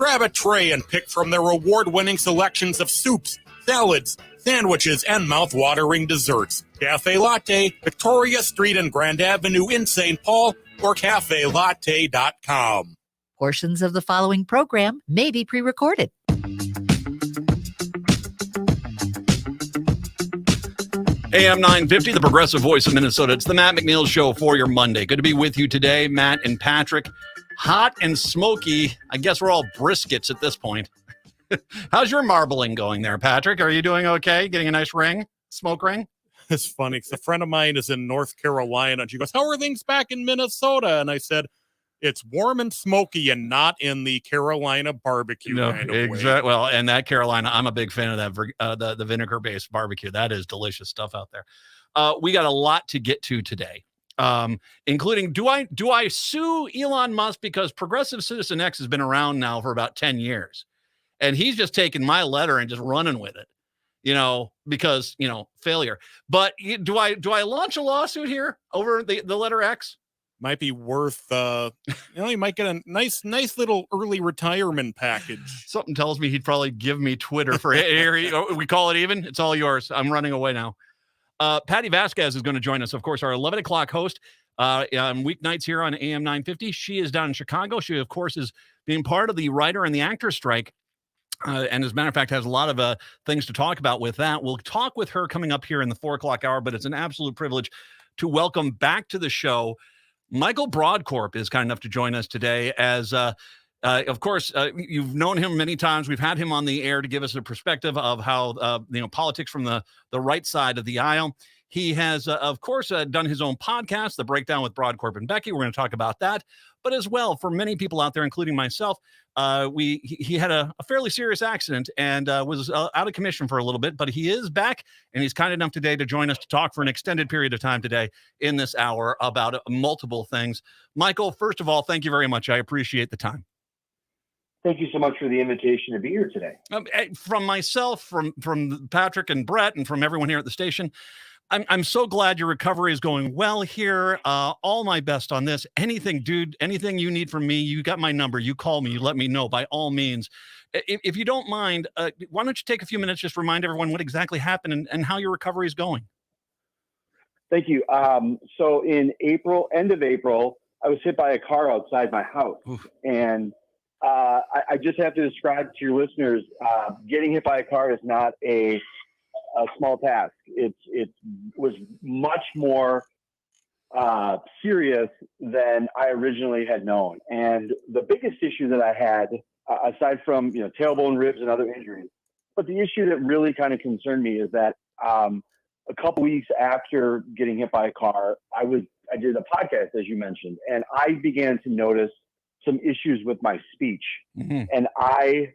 Grab a tray and pick from their award-winning selections of soups, salads, sandwiches, and mouth-watering desserts. Cafe Latte, Victoria Street and Grand Avenue in St. Paul, or cafelatte.com. Portions of the following program may be pre-recorded. AM 950, the progressive voice of Minnesota. It's the Matt McNeil Show for your Monday. Good to be with you today, Matt and Patrick. Hot and smoky. I guess we're all briskets at this point. How's your marbling going there, Patrick? Are you doing okay? Getting a nice ring? Smoke ring? It's funny because a friend of mine is in North Carolina, and she goes, "How are things back in Minnesota?" And I said, "It's warm and smoky and not in the Carolina barbecue kind of way." Well, and that Carolina, I'm a big fan of that, the vinegar-based barbecue. That is delicious stuff out there. We got a lot to get to today, including, do I sue Elon Musk because Progressive Citizen X has been around now for about 10 years? And he's just taken my letter and just running with it, because, failure. But do I launch a lawsuit here over the letter X? Might be worth, you might get a nice little early retirement package. Something tells me he'd probably give me Twitter for, we call it even. It's all yours. I'm running away now. Patty Vasquez is going to join us, of course, our 11 o'clock host on weeknights here on AM 950. She is down in Chicago. She, of course, is being part of the writer and the actor strike. And as a matter of fact, has a lot of things to talk about with that. We'll talk with her coming up here in the 4 o'clock hour, but it's an absolute privilege to welcome back to the show Michael Broadcorp is kind enough to join us today. As, of course, you've known him many times. We've had him on the air to give us a perspective of how, politics from the right side of the aisle. He has, of course, done his own podcast, The Breakdown with Broadcorp and Becky. We're going to talk about that. But as well, for many people out there, including myself, he had a fairly serious accident and was out of commission for a little bit, but he is back, and he's kind enough today to join us to talk for an extended period of time today in this hour about multiple things. Michael, first of all, thank you very much. I appreciate the time. Thank you so much for the invitation to be here today. From myself, from Patrick and Brett, and from everyone here at the station, I'm so glad your recovery is going well here. All my best on this. Anything, dude, anything you need from me, you got my number. You call me, you let me know by all means. If you don't mind, why don't you take a few minutes, just remind everyone what exactly happened and how your recovery is going. Thank you. So in April, end of April, I was hit by a car outside my house. Oof. And I just have to describe to your listeners, getting hit by a car is not a small task. It was much more serious than I originally had known. And the biggest issue that I had, aside from tailbone, ribs, and other injuries, but the issue that really kind of concerned me is that a couple weeks after getting hit by a car, I did a podcast, as you mentioned, and I began to notice some issues with my speech. Mm-hmm. And I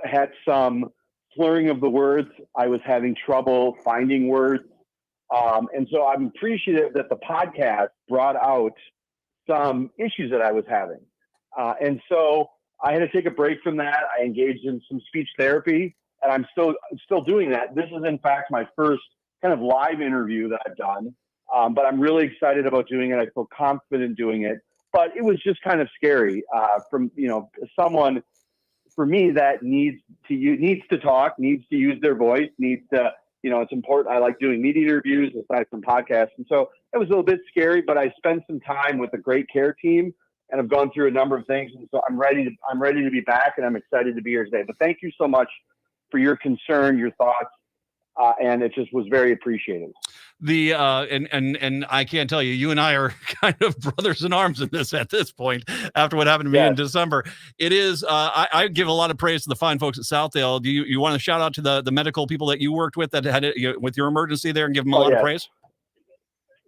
had some slurring of the words. I was having trouble finding words. And so I'm appreciative that the podcast brought out some issues that I was having. And so I had to take a break from that. I engaged in some speech therapy, and I'm still doing that. This is, in fact, my first kind of live interview that I've done. But I'm really excited about doing it. I feel confident doing it. But it was just kind of scary from someone, for me, that needs to talk, needs to use their voice, needs to, it's important. I like doing media interviews aside from podcasts. And so it was a little bit scary, but I spent some time with a great care team and I've gone through a number of things. And so I'm ready to be back, and I'm excited to be here today. But thank you so much for your concern, your thoughts. And it just was very appreciated. And I can't tell you and I are kind of brothers in arms in this at this point after what happened to me in December. It is, I give a lot of praise to the fine folks at Southdale. Do you want to shout out to the medical people that you worked with that had it with your emergency there and give them a lot of praise?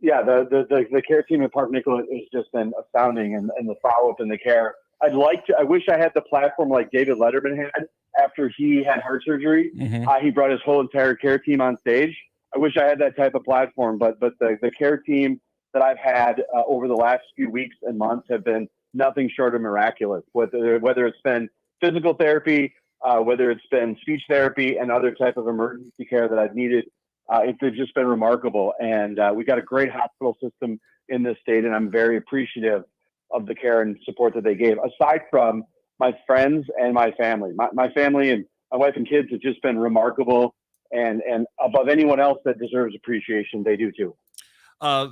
Yeah, the care team at Park Nicolet has just been astounding, and the follow-up and the care. I wish I had the platform like David Letterman had after he had heart surgery. Mm-hmm. He brought his whole entire care team on stage. I wish I had that type of platform, but the care team that I've had over the last few weeks and months have been nothing short of miraculous. Whether it's been physical therapy, whether it's been speech therapy, and other type of emergency care that I've needed, it's just been remarkable. And we got a great hospital system in this state, and I'm very appreciative of the care and support that they gave. Aside from my friends and my family. My family and my wife and kids have just been remarkable, and above anyone else that deserves appreciation, they do too.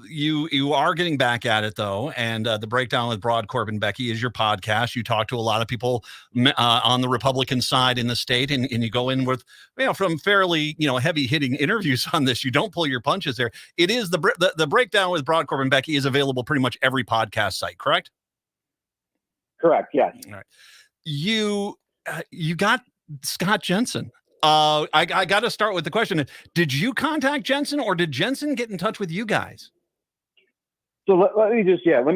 You are getting back at it though, and the Breakdown with Broadcorp and Becky is your podcast. You talk to a lot of people on the Republican side in the state, and you go in with from fairly heavy hitting interviews on this. You don't pull your punches there. It is the Breakdown with Broadcorp and Becky is available pretty much every podcast site, correct? Correct. Yes. All right. You got Scott Jensen. I got to start with the question. Did you contact Jensen, or did Jensen get in touch with you guys? So let me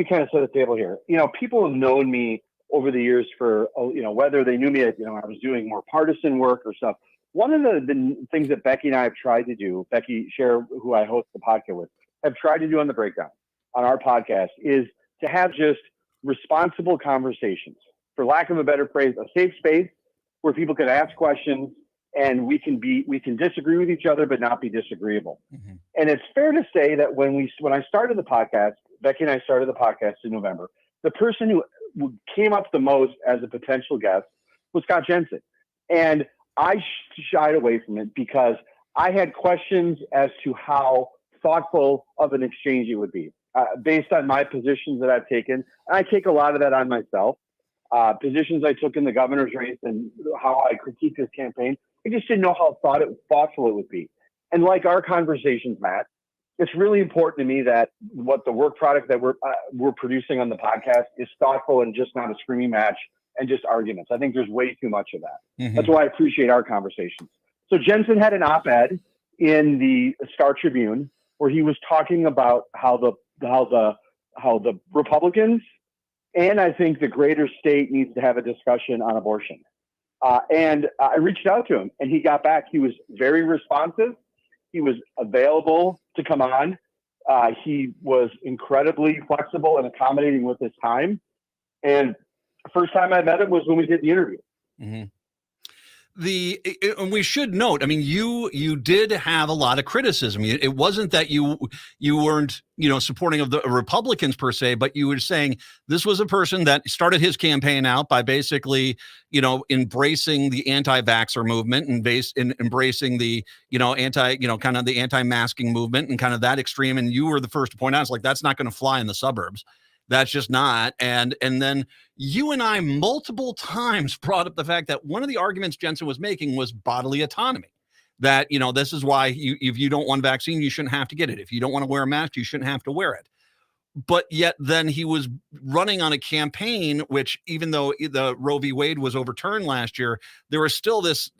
kind of set the table here. People have known me over the years for, whether they knew me I was doing more partisan work or stuff. One of the things that Becky and I have tried to do, Becky Scher, who I host the podcast with, have tried to do on the Breakdown, on our podcast, is to have just responsible conversations, for lack of a better phrase, a safe space where people can ask questions, and we can disagree with each other, but not be disagreeable. Mm-hmm. And it's fair to say that when I started the podcast, Becky and I started the podcast in November, the person who came up the most as a potential guest was Scott Jensen. And I shied away from it because I had questions as to how thoughtful of an exchange it would be based on my positions that I've taken. And I take a lot of that on myself. Positions I took in the governor's race and how I critiqued his campaign. I just didn't know how thoughtful it would be. And like our conversations, Matt, it's really important to me that what the work product that we're producing on the podcast is thoughtful and just not a screaming match and just arguments. I think there's way too much of that. Mm-hmm. That's why I appreciate our conversations. So Jensen had an op-ed in the Star Tribune where he was talking about how the Republicans and I think the greater state needs to have a discussion on abortion. And I reached out to him, and he got back. He was very responsive. He was available to come on. He was incredibly flexible and accommodating with his time. And the first time I met him was when we did the interview. Mm-hmm. And we should note, I mean, you did have a lot of criticism. It wasn't that you weren't, supporting of the Republicans per se, but you were saying this was a person that started his campaign out by basically, embracing the anti-vaxxer movement and embracing the, kind of the anti-masking movement and kind of that extreme. And you were the first to point out, it's like, that's not going to fly in the suburbs. That's just not. And then you and I multiple times brought up the fact that one of the arguments Jensen was making was bodily autonomy. That, this is why if you don't want vaccine, you shouldn't have to get it. If you don't want to wear a mask, you shouldn't have to wear it. But yet then he was running on a campaign, which even though the Roe v. Wade was overturned last year, there was still this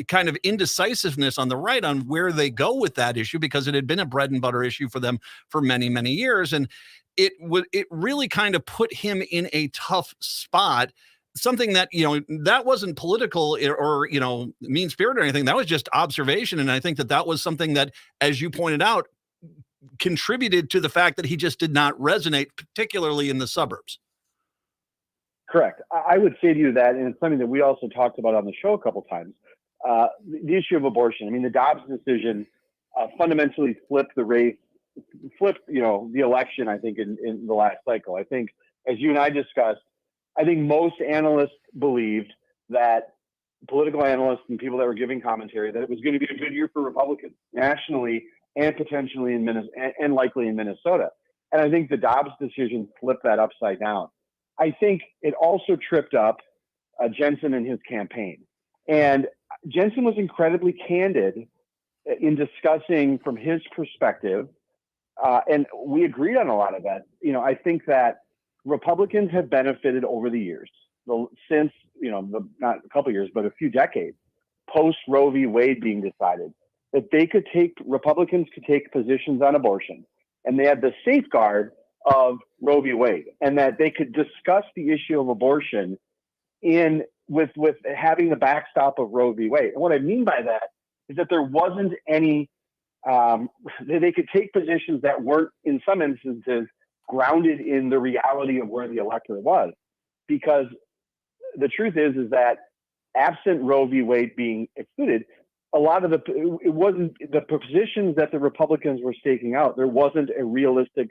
kind of indecisiveness on the right on where they go with that issue, because it had been a bread and butter issue for them for many, many years. And it really kind of put him in a tough spot, something that, that wasn't political or mean-spirited or anything. That was just observation. And I think that was something that, as you pointed out, contributed to the fact that he just did not resonate, particularly in the suburbs. Correct. I would say to you that, and it's something that we also talked about on the show a couple times, the issue of abortion. I mean, the Dobbs decision fundamentally flipped the election, I think, in the last cycle. I think, as you and I discussed, I think most analysts believed that, political analysts and people that were giving commentary, that it was going to be a good year for Republicans nationally and potentially in Minnesota and likely in Minnesota. And I think the Dobbs decision flipped that upside down. I think it also tripped up Jensen and his campaign. And Jensen was incredibly candid in discussing from his perspective, and we agreed on a lot of that. I think that Republicans have benefited over the years, since, not a couple of years, but a few decades, post Roe v. Wade being decided, that Republicans could take positions on abortion, and they had the safeguard of Roe v. Wade, and that they could discuss the issue of abortion with having the backstop of Roe v. Wade. And what I mean by that is that there wasn't any, they could take positions that weren't, in some instances, grounded in the reality of where the electorate was. Because the truth is that absent Roe v. Wade being excluded, it wasn't the positions that the Republicans were staking out. There wasn't a reality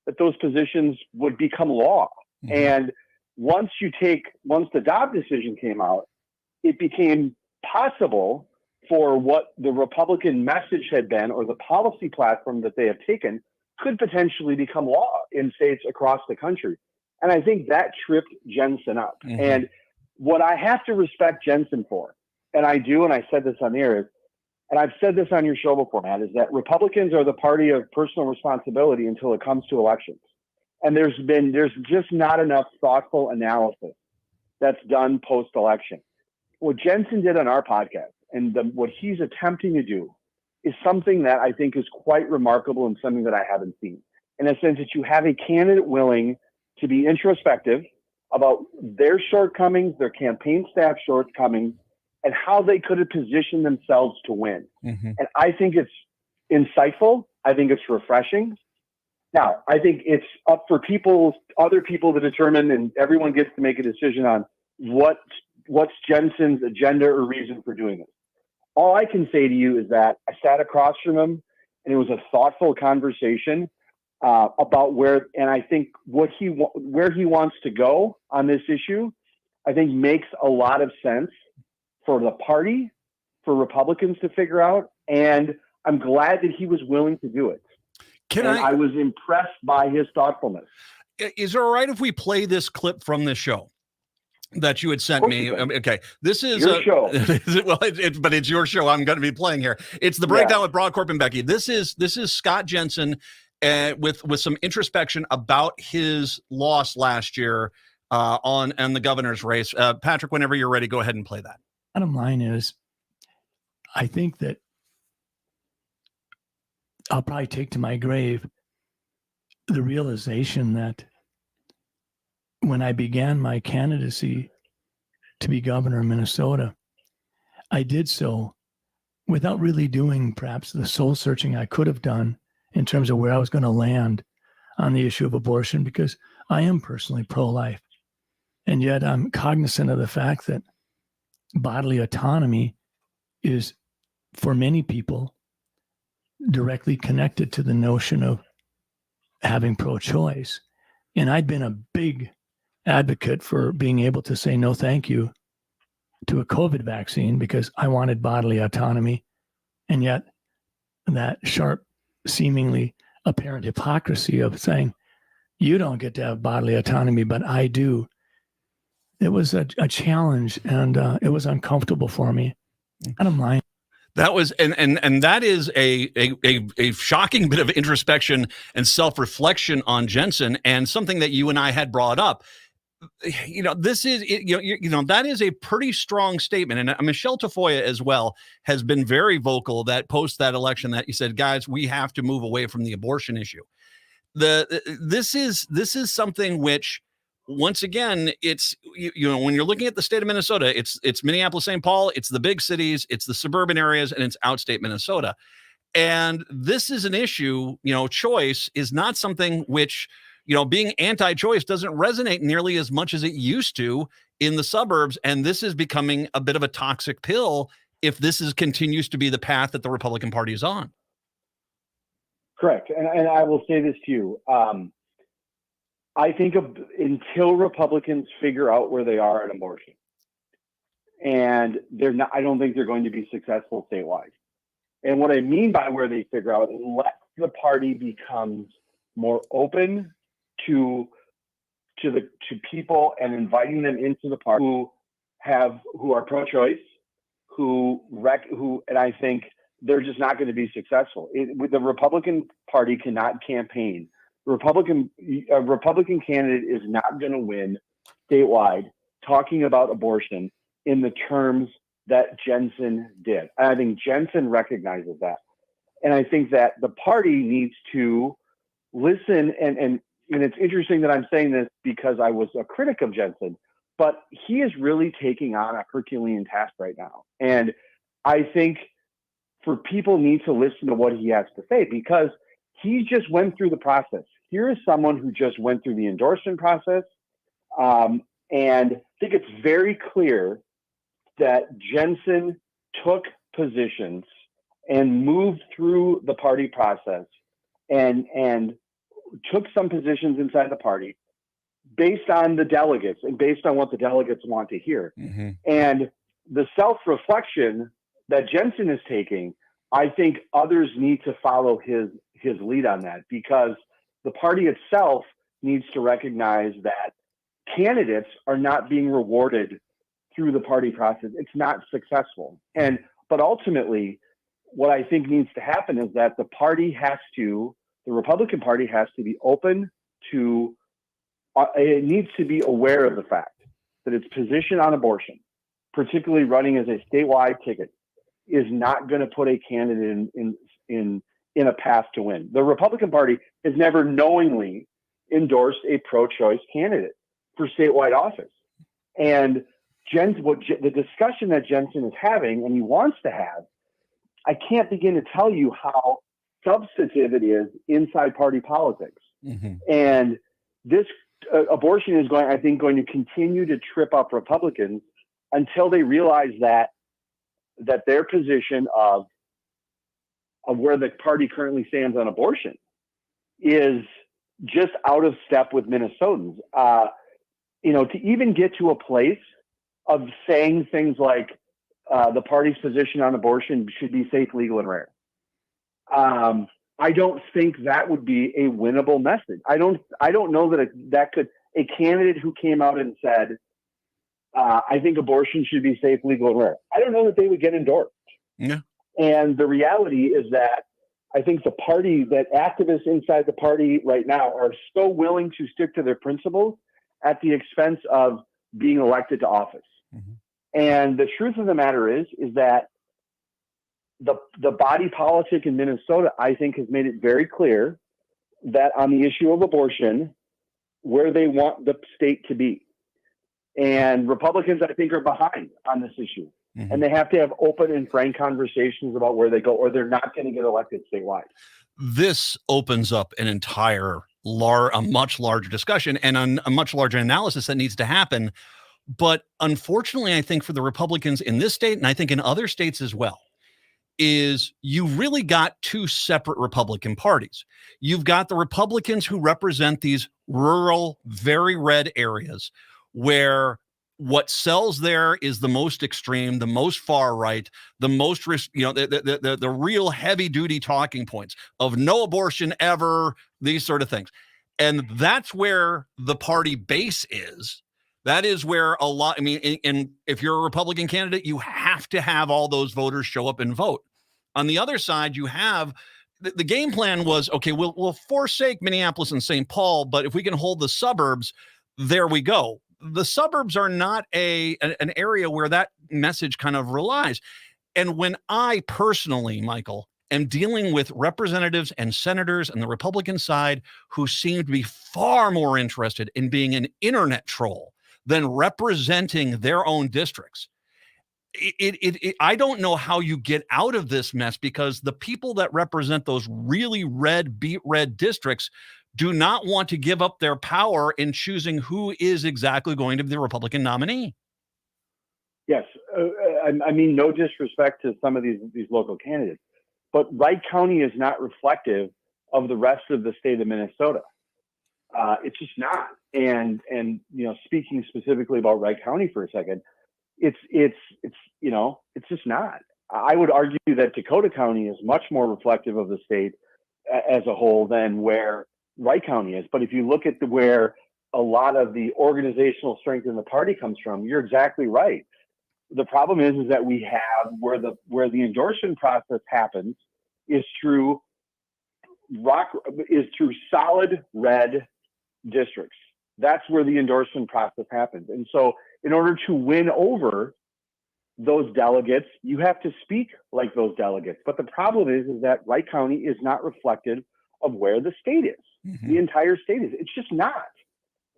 that those positions would become law. Mm-hmm. And once the Dobbs decision came out, it became possible for what the Republican message had been, or the policy platform that they have taken, could potentially become law in states across the country. And I think that tripped Jensen up. Mm-hmm. And what I have to respect Jensen for, and I do, and I said this on the air, and I've said this on your show before, Matt, is that Republicans are the party of personal responsibility until it comes to elections. And there's just not enough thoughtful analysis that's done post-election. What Jensen did on our podcast and what he's attempting to do is something that I think is quite remarkable and something that I haven't seen. In a sense that you have a candidate willing to be introspective about their shortcomings, their campaign staff shortcomings, and how they could have positioned themselves to win. Mm-hmm. And I think it's insightful. I think it's refreshing. Now, I think it's up for other people to determine, and everyone gets to make a decision on what's Jensen's agenda or reason for doing this. All I can say to you is that I sat across from him, and it was a thoughtful conversation about where he wants to go on this issue. I think makes a lot of sense for the party, for Republicans to figure out, and I'm glad that he was willing to do it. I was impressed by his thoughtfulness. Is it all right if we play this clip from this show that you had sent me? Okay, this is your show. Well, but it's your show. I'm going to be playing here. It's the breakdown with Broadcorp and Becky. This is Scott Jensen with some introspection about his loss last year on the governor's race. Patrick, whenever you're ready, go ahead and play that. Bottom line is, I think that I'll probably take to my grave the realization that when I began my candidacy to be governor of Minnesota, I did so without really doing perhaps the soul searching I could have done in terms of where I was going to land on the issue of abortion, because I am personally pro-life. And yet I'm cognizant of the fact that bodily autonomy is, for many people, directly connected to the notion of having pro-choice. And I'd been a big advocate for being able to say no thank you to a COVID vaccine because I wanted bodily autonomy. And yet that sharp, seemingly apparent hypocrisy of saying, you don't get to have bodily autonomy, but I do. It was a challenge, and it was uncomfortable for me. I don't mind. That was and that is a shocking bit of introspection and self-reflection on Jensen, and something that you and I had brought up. This is that is a pretty strong statement, and Michelle Tafoya as well has been very vocal that post that election that you said, guys, we have to move away from the abortion issue. This is something which, once again, it's when you're looking at the state of Minnesota, it's Minneapolis, St. Paul, it's the big cities, it's the suburban areas, and it's outstate Minnesota. And this is an issue. Choice is not something which, being anti-choice doesn't resonate nearly as much as it used to in the suburbs. And this is becoming a bit of a toxic pill if this continues to be the path that the Republican Party is on. Correct. And I will say this to you. I think until Republicans figure out where they are on abortion, and I don't think they're going to be successful statewide. And what I mean by where they figure out, unless the party becomes more open to people and inviting them into the party who are pro-choice, and I think they're just not going to be successful. The Republican Party cannot campaign. A Republican candidate is not going to win statewide talking about abortion in the terms that Jensen did. And I think Jensen recognizes that. And I think that the party needs to listen. And it's interesting that I'm saying this because I was a critic of Jensen, but he is really taking on a Herculean task right now. And I think people need to listen to what he has to say, because he just went through the process. Here is someone who just went through the endorsement process. And I think it's very clear that Jensen took positions and moved through the party process and took some positions inside the party based on the delegates and based on what the delegates want to hear. Mm-hmm. And the self-reflection that Jensen is taking, I think others need to follow his lead on that, because the party itself needs to recognize that candidates are not being rewarded through the party process. It's not successful. But ultimately, what I think needs to happen is that the Republican Party has to be open to, it needs to be aware of the fact that its position on abortion, particularly running as a statewide ticket, is not going to put a candidate in a path to win. The Republican Party has never knowingly endorsed a pro-choice candidate for statewide office. And the discussion that Jensen is having, and he wants to have, I can't begin to tell you how substantive it is inside party politics. Mm-hmm. And this abortion is going to continue to trip up Republicans until they realize that their position of where the party currently stands on abortion is just out of step with Minnesotans. To even get to a place of saying things like the party's position on abortion should be safe, legal, and rare. I don't think that would be a winnable message. I don't know that a candidate who came out and said, I think abortion should be safe, legal, and rare, I don't know that they would get endorsed. Yeah. And the reality is that I think that activists inside the party right now are so willing to stick to their principles at the expense of being elected to office. Mm-hmm. And the truth of the matter is that the body politic in Minnesota, I think, has made it very clear that on the issue of abortion, where they want the state to be. And Republicans, I think, are behind on this issue. Mm-hmm. And they have to have open and frank conversations about where they go, or they're not going to get elected statewide. This opens up an a much larger discussion and a much larger analysis that needs to happen. But unfortunately, I think for the Republicans in this state, and I think in other states as well, is you really got two separate Republican parties. You've got the Republicans who represent these rural, very red areas where what sells there is the most extreme, the most far right, the most, the real heavy duty talking points of no abortion ever, these sort of things. And that's where the party base is. That is where and if you're a Republican candidate, you have to have all those voters show up and vote. On the other side, you have the game plan was, okay, we'll forsake Minneapolis and St. Paul, but if we can hold the suburbs, there we go. The suburbs are not an area where that message kind of relies. And when I personally, Michael, am dealing with representatives and senators on the Republican side who seem to be far more interested in being an internet troll than representing their own districts, I don't know how you get out of this mess, because the people that represent those really beat red districts do not want to give up their power in choosing who is exactly going to be the Republican nominee. Yes. I mean, no disrespect to some of these local candidates, but Wright County is not reflective of the rest of the state of Minnesota. It's just not. And speaking specifically about Wright County for a second, it's just not. I would argue that Dakota County is much more reflective of the state as a whole than where Wright County is. But if you look at where a lot of the organizational strength in the party comes from, you're exactly right. The problem is that we have where the endorsement process happens is through solid red districts. That's where the endorsement process happens. And so in order to win over those delegates, you have to speak like those delegates. But the problem is that Wright County is not reflective of where the state is. Mm-hmm. The entire state is. It's just not.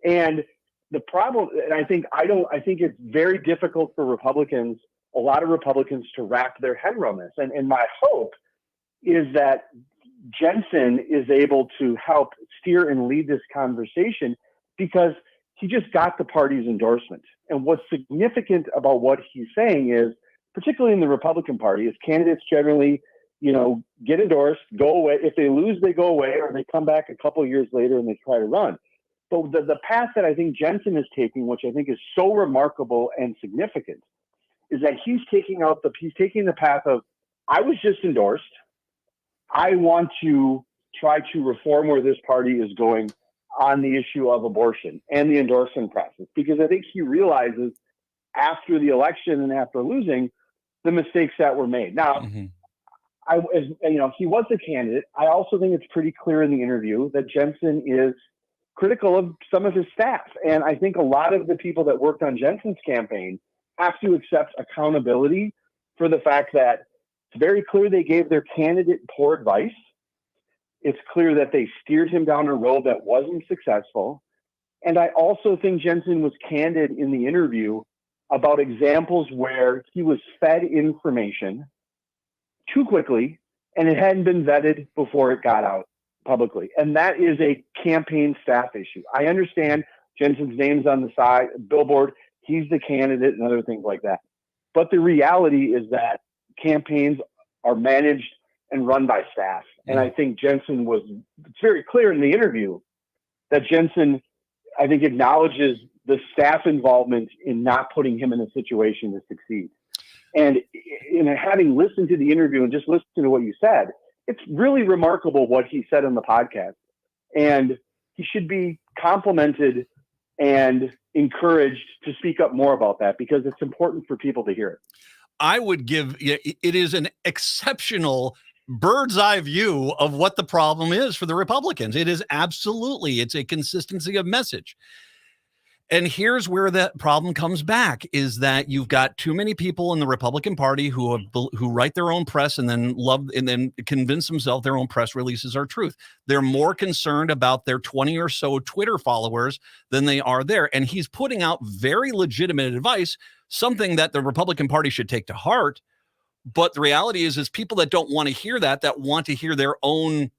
And the problem, and I think it's very difficult for Republicans, a lot of Republicans, to wrap their head around this. And my hope is that Jensen is able to help steer and lead this conversation, because he just got the party's endorsement. And what's significant about what he's saying is, particularly in the Republican Party, is candidates generally, get endorsed, go away. If they lose, they go away, or they come back a couple of years later and they try to run. But the path that I think Jensen is taking, which I think is so remarkable and significant, is that he's taking the path of, I was just endorsed. I want to try to reform where this party is going on the issue of abortion and the endorsement process, because I think he realizes after the election and after losing the mistakes that were made. Now, he was a candidate. I also think it's pretty clear in the interview that Jensen is critical of some of his staff. And I think a lot of the people that worked on Jensen's campaign have to accept accountability for the fact that it's very clear they gave their candidate poor advice. It's clear that they steered him down a road that wasn't successful. And I also think Jensen was candid in the interview about examples where he was fed information too quickly and it hadn't been vetted before it got out publicly. And that is a campaign staff issue. I understand Jensen's name's on the side, billboard, he's the candidate and other things like that. But the reality is that campaigns are managed and run by staff. And I think Jensen it's very clear in the interview that Jensen, I think, acknowledges the staff involvement in not putting him in a situation to succeed. And in having listened to the interview and just listened to what you said, it's really remarkable what he said on the podcast. And he should be complimented and encouraged to speak up more about that, because it's important for people to hear it. I would give it is an exceptional bird's eye view of what the problem is for the Republicans. It is absolutely, it's a consistency of message. And here's where that problem comes back, is that you've got too many people in the Republican Party who write their own press and then convince themselves their own press releases are truth. They're more concerned about their 20 or so Twitter followers than they are there. And he's putting out very legitimate advice, something that the Republican Party should take to heart. But the reality is people that don't want to hear that want to hear their own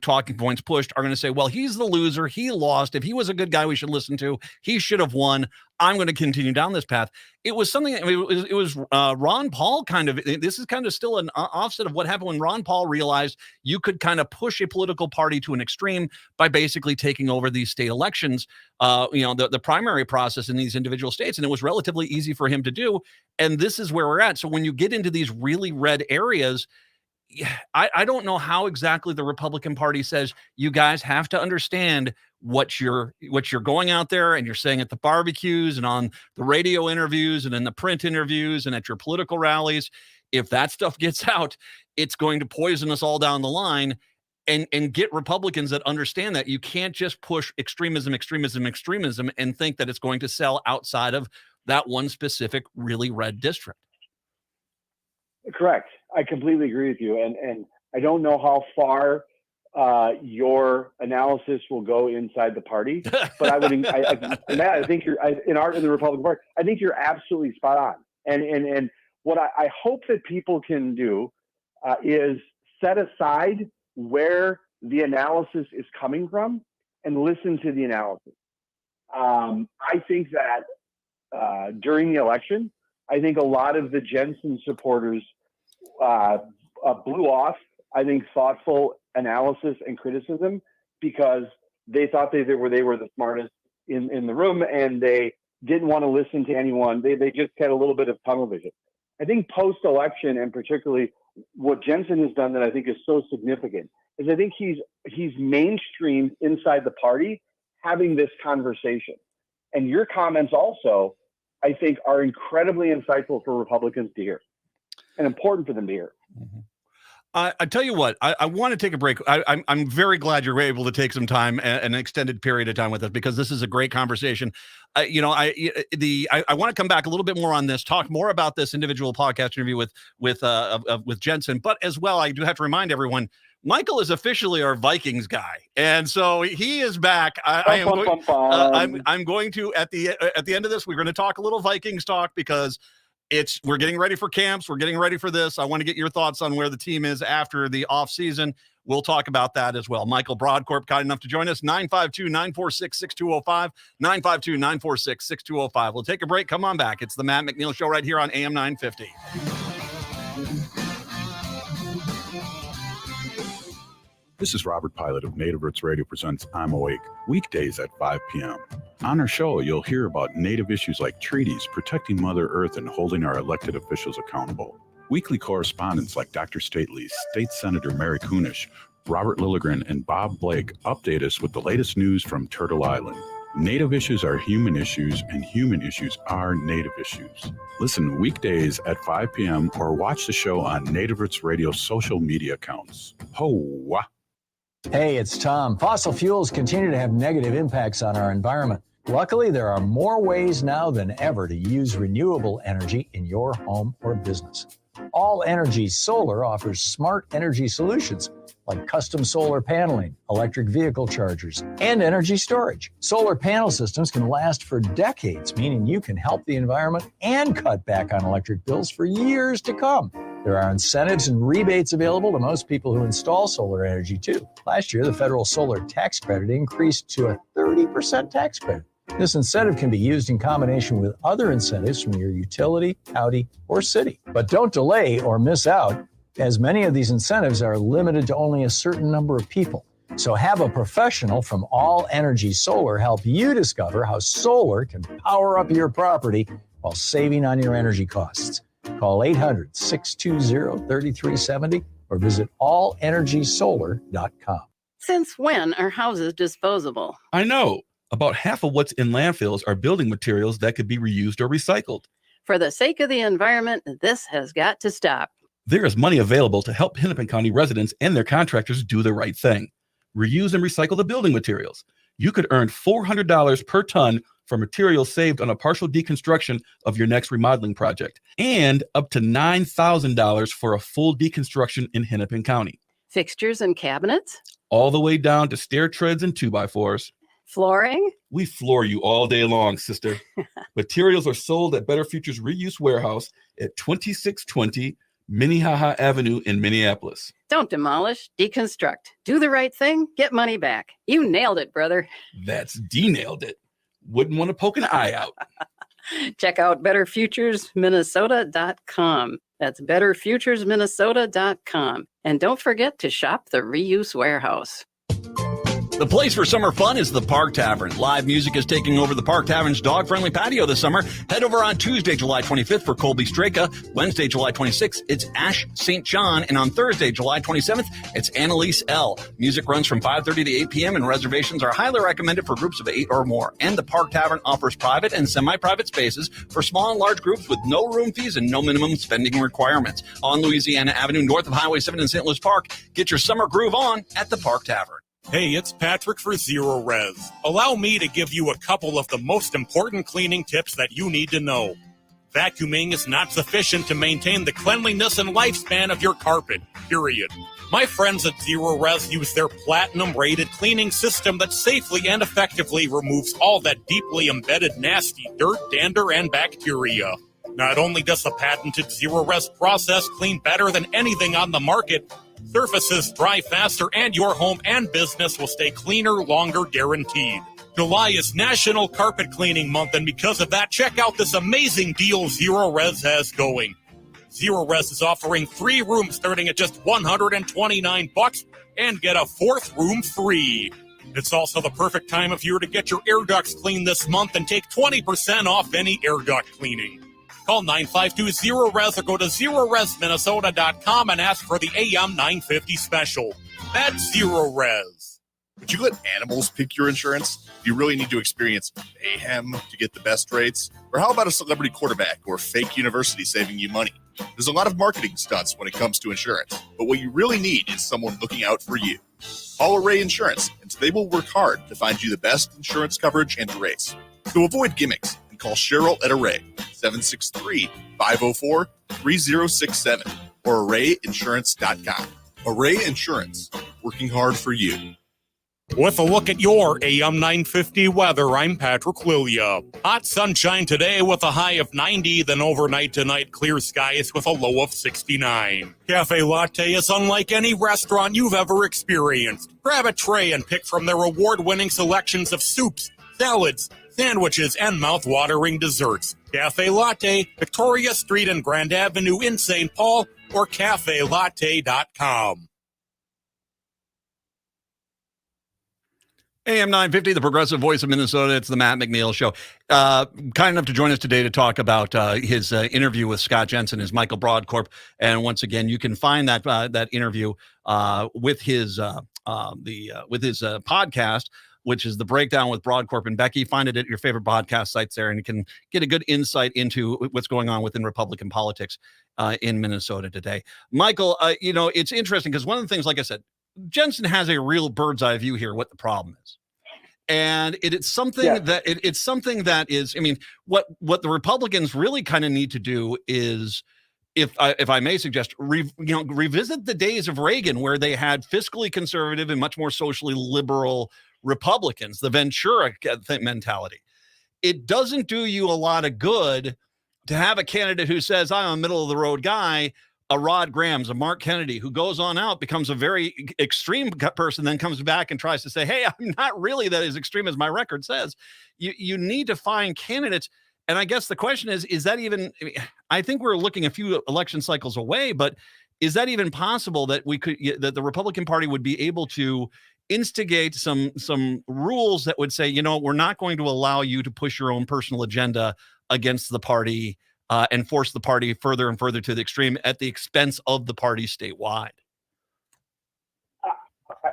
talking points pushed are going to say, well, he's the loser. He lost. If he was a good guy we should listen to, he should have won. I'm going to continue down this path. It was something, it was Ron Paul this is kind of still an offset of what happened when Ron Paul realized you could kind of push a political party to an extreme by basically taking over these state elections, the primary process in these individual states. And it was relatively easy for him to do. And this is where we're at. So when you get into these really red areas, I don't know how exactly the Republican Party says you guys have to understand what you're going out there and you're saying at the barbecues and on the radio interviews and in the print interviews and at your political rallies. If that stuff gets out, it's going to poison us all down the line. And get Republicans that understand that you can't just push extremism and think that it's going to sell outside of that one specific really red district. Correct. I completely agree with you. And I don't know how far your analysis will go inside the party, but I think you're in the Republican Party. I think you're absolutely spot on. And what I hope that people can do is set aside where the analysis is coming from and listen to the analysis. I think that during the election, I think a lot of the Jensen supporters blew off, I think, thoughtful analysis and criticism because they thought they were the smartest in the room and they didn't want to listen to anyone. They just had a little bit of tunnel vision. I think post-election, and particularly what Jensen has done that I think is so significant, is I think he's mainstreamed inside the party having this conversation. And your comments also, I think, are incredibly insightful for Republicans to hear and important for them to hear. Mm-hmm. I tell you what, I want to take a break. I'm very glad you're able to take some time, an extended period of time with us, because this is a great conversation. I want to come back a little bit more on this, talk more about this individual podcast interview with Jensen, but as well, I do have to remind everyone, Michael is officially our Vikings guy, and so he is back. I'm going to at the end of this, we're going to talk a little Vikings talk because we're getting ready for camps. We're getting ready for this. I want to get your thoughts on where the team is after the off season. We'll talk about that as well. Michael Broadcorp, kind enough to join us. 952-946-6205. 952-946-6205. We'll take a break. Come on back. It's the Matt McNeil Show right here on AM 950. This is Robert Pilot of Native Roots Radio presents I'm Awake, weekdays at 5 p.m. On our show, you'll hear about Native issues like treaties, protecting Mother Earth, and holding our elected officials accountable. Weekly correspondents like Dr. Stately, State Senator Mary Kunesh, Robert Lilligren, and Bob Blake update us with the latest news from Turtle Island. Native issues are human issues, and human issues are Native issues. Listen weekdays at 5 p.m. or watch the show on Native Roots Radio social media accounts. Ho-wah! Hey, it's Tom. Fossil fuels continue to have negative impacts on our environment. Luckily, there are more ways now than ever to use renewable energy in your home or business. All Energy Solar offers smart energy solutions like custom solar paneling, electric vehicle chargers, and energy storage. Solar panel systems can last for decades, meaning you can help the environment and cut back on electric bills for years to come. There are incentives and rebates available to most people who install solar energy, too. Last year, the federal solar tax credit increased to a 30% tax credit. This incentive can be used in combination with other incentives from your utility, county, or city. But don't delay or miss out, as many of these incentives are limited to only a certain number of people. So have a professional from All Energy Solar help you discover how solar can power up your property while saving on your energy costs. Call 800-620-3370 or visit allenergysolar.com. Since when are houses disposable? I know. About half of what's in landfills are building materials that could be reused or recycled. For the sake of the environment, this has got to stop. There is money available to help Hennepin County residents and their contractors do the right thing. Reuse and recycle the building materials. You could earn $400 per ton for materials saved on a partial deconstruction of your next remodeling project, and up to $9,000 for a full deconstruction in Hennepin County. Fixtures and cabinets? All the way down to stair treads and 2x4s. Flooring? We floor you all day long, sister. Materials are sold at Better Futures Reuse Warehouse at 2620 Minnehaha Avenue in Minneapolis. Don't demolish, deconstruct. Do the right thing, get money back. You nailed it, brother. That's D-nailed it. Wouldn't want to poke an eye out. Check out betterfuturesminnesota.com. That's betterfuturesminnesota.com. And don't forget to shop the Reuse Warehouse. The place for summer fun is the Park Tavern. Live music is taking over the Park Tavern's dog-friendly patio this summer. Head over on Tuesday, July 25th for Colby Straka. Wednesday, July 26th, it's Ash St. John. And on Thursday, July 27th, it's Annalise L. Music runs from 5:30 to 8 p.m. and reservations are highly recommended for groups of 8 or more. And the Park Tavern offers private and semi-private spaces for small and large groups with no room fees and no minimum spending requirements. On Louisiana Avenue, north of Highway 7 in St. Louis Park, get your summer groove on at the Park Tavern. Hey, it's Patrick for Zero Res. Allow me to give you a couple of the most important cleaning tips that you need to know. Vacuuming is not sufficient to maintain the cleanliness and lifespan of your carpet, period. My friends at Zero Res use their platinum-rated cleaning system that safely and effectively removes all that deeply embedded nasty dirt, dander, and bacteria. Not only does the patented Zero Res process clean better than anything on the market, surfaces dry faster, and your home and business will stay cleaner longer, guaranteed. July is National Carpet Cleaning Month, and because of that, check out this amazing deal Zero Res has going. Zero Res is offering 3 rooms starting at just $129 and get a 4th room free. It's also the perfect time of year to get your air ducts cleaned this month and take 20% off any air duct cleaning. Call 952-ZERO-RES or go to ZeroResMinnesota.com and ask for the AM 950 special. That's Zero Res. Would you let animals pick your insurance? Do you really need to experience mayhem to get the best rates? Or how about a celebrity quarterback or fake university saving you money? There's a lot of marketing stunts when it comes to insurance, but what you really need is someone looking out for you. Call Array Insurance, and they will work hard to find you the best insurance coverage and rates. So avoid gimmicks and call Cheryl at Array, 763-504-3067 or arrayinsurance.com. Array Insurance, working hard for you. With a look at your AM 950 weather, I'm Patrick Lilia. Hot sunshine today with a high of 90, then overnight tonight clear skies with a low of 69. Cafe Latte is unlike any restaurant you've ever experienced. Grab a tray and pick from their award-winning selections of soups, salads, sandwiches, and mouth-watering desserts. Cafe Latte, Victoria Street and Grand Avenue in St. Paul, or cafelatte.com. AM 950, the progressive voice of Minnesota. It's the Matt McNeil Show. Kind enough to join us today to talk about his interview with Scott Jensen, is Michael Broadcorp. And once again, you can find that interview with his podcast, which is The Breakdown with Broadcorp and Becky. Find it at your favorite podcast sites there, and you can get a good insight into what's going on within Republican politics in Minnesota today. Michael, it's interesting because one of the things, like I said, Jensen has a real bird's eye view here what the problem is. And it's something that it's something that is, I mean, what the Republicans really kind of need to do is, if I may suggest, revisit the days of Reagan, where they had fiscally conservative and much more socially liberal Republicans, the Ventura mentality. It doesn't do you a lot of good to have a candidate who says, I'm a middle of the road guy, a Rod Graham's, a Mark Kennedy, who goes on out, becomes a very extreme person, then comes back and tries to say, hey, I'm not really that as extreme as my record says. You need to find candidates. And I guess the question is that even, I think we're looking a few election cycles away, but is that even possible that that the Republican Party would be able to instigate some rules that would say, we're not going to allow you to push your own personal agenda against the party and force the party further and further to the extreme at the expense of the party statewide?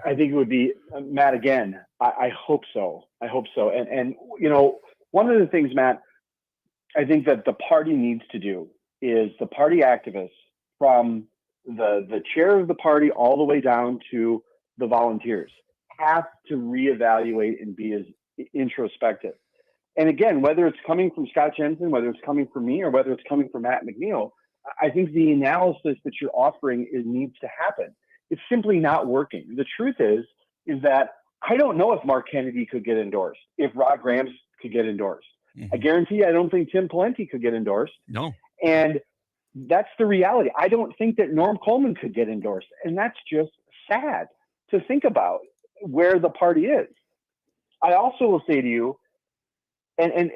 I think it would be, Matt, again, I hope so. I hope so. And one of the things, Matt, I think that the party needs to do is the party activists, from the chair of the party all the way down to the volunteers, have to reevaluate and be as introspective. And again, whether it's coming from Scott Jensen, whether it's coming from me, or whether it's coming from Matt McNeil, I think the analysis that you're offering needs to happen. It's simply not working. The truth is that I don't know if Mark Kennedy could get endorsed, if Rod Graham could get endorsed. I guarantee I don't think Tim Pawlenty could get endorsed. No. And that's the reality. I don't think that Norm Coleman could get endorsed. And that's just sad to think about where the party is. I also will say to you, and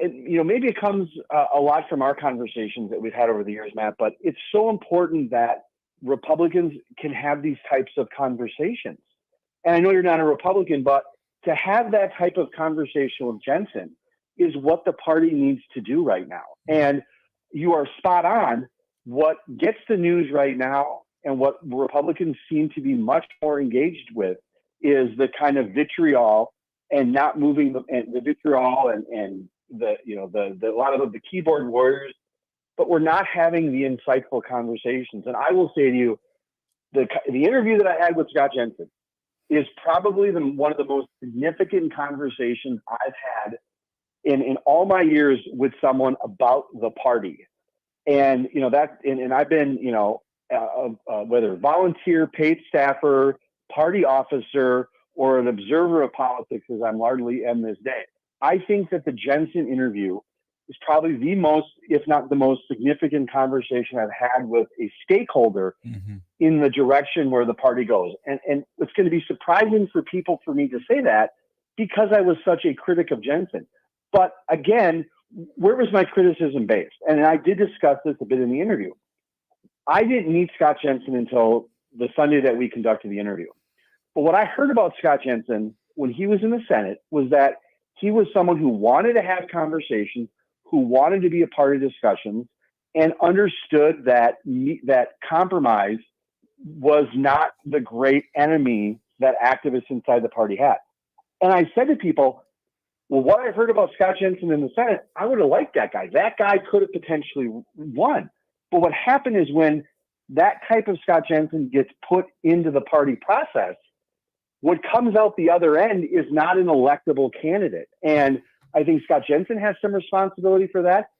maybe it comes a lot from our conversations that we've had over the years, Matt, but it's so important that Republicans can have these types of conversations. And I know you're not a Republican, but to have that type of conversation with Jensen is what the party needs to do right now. And you are spot on. What gets the news right now, and what Republicans seem to be much more engaged with, is the kind of vitriol and not moving the vitriol and a lot of the keyboard warriors, but we're not having the insightful conversations. And I will say to you, the interview that I had with Scott Jensen is probably one of the most significant conversations I've had in all my years with someone about the party. And and I've been whether volunteer, paid staffer, party officer, or an observer of politics, as I'm largely am this day. I think that the Jensen interview is probably the most, if not the most significant conversation I've had with a stakeholder in the direction where the party goes. And it's going to be surprising for people for me to say that, because I was such a critic of Jensen. But again, where was my criticism based? And I did discuss this a bit in the interview. I didn't meet Scott Jensen until the Sunday that we conducted the interview. But what I heard about Scott Jensen when he was in the Senate was that he was someone who wanted to have conversations, who wanted to be a part of discussions, and understood that compromise was not the great enemy that activists inside the party had. And I said to people, well, what I heard about Scott Jensen in the Senate, I would have liked that guy. That guy could have potentially won. But what happened is, when that type of Scott Jensen gets put into the party process, what comes out the other end is not an electable candidate. And I think Scott Jensen has some responsibility for that.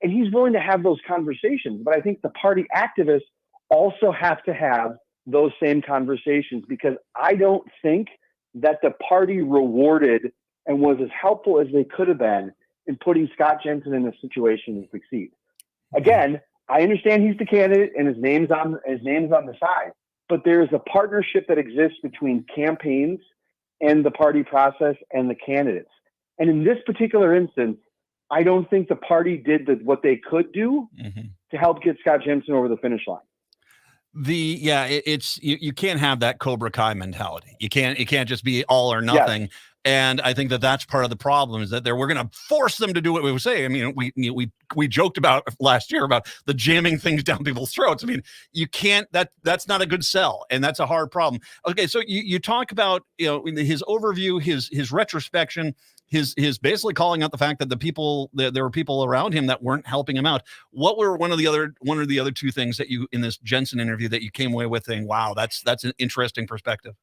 And he's willing to have those conversations. But I think the party activists also have to have those same conversations, because I don't think that the party rewarded and was as helpful as they could have been in putting Scott Jensen in a situation to succeed. Again, I understand he's the candidate and his name's on the side, but there is a partnership that exists between campaigns and the party process and the candidates. And in this particular instance, I don't think the party did what they could do to help get Scott Jensen over the finish line. You can't have that Cobra Kai mentality. You can't just be all or nothing. And I think that that's part of the problem, is that we're going to force them to do what we say. I mean, we joked about last year about the jamming things down people's throats. I mean, you can't, that's not a good sell, and that's a hard problem. Okay, so you talk about, his overview, his retrospection, his basically calling out the fact that there were people around him that weren't helping him out. What were one or the other two things that you, in this Jensen interview, that you came away with saying, wow, that's an interesting perspective?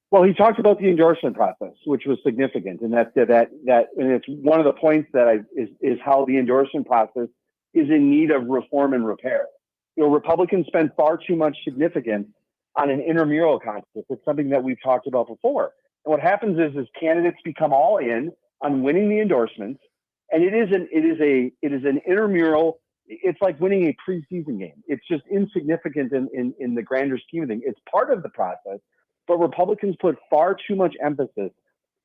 Well, he talked about the endorsement process, which was significant, and and it's one of the points that is how the endorsement process is in need of reform and repair. Republicans spend far too much significance on an intramural contest. It's something that we've talked about before. And what happens is candidates become all in on winning the endorsements, and it is an intramural. It's like winning a preseason game. It's just insignificant in the grander scheme of things. It's part of the process. But Republicans put far too much emphasis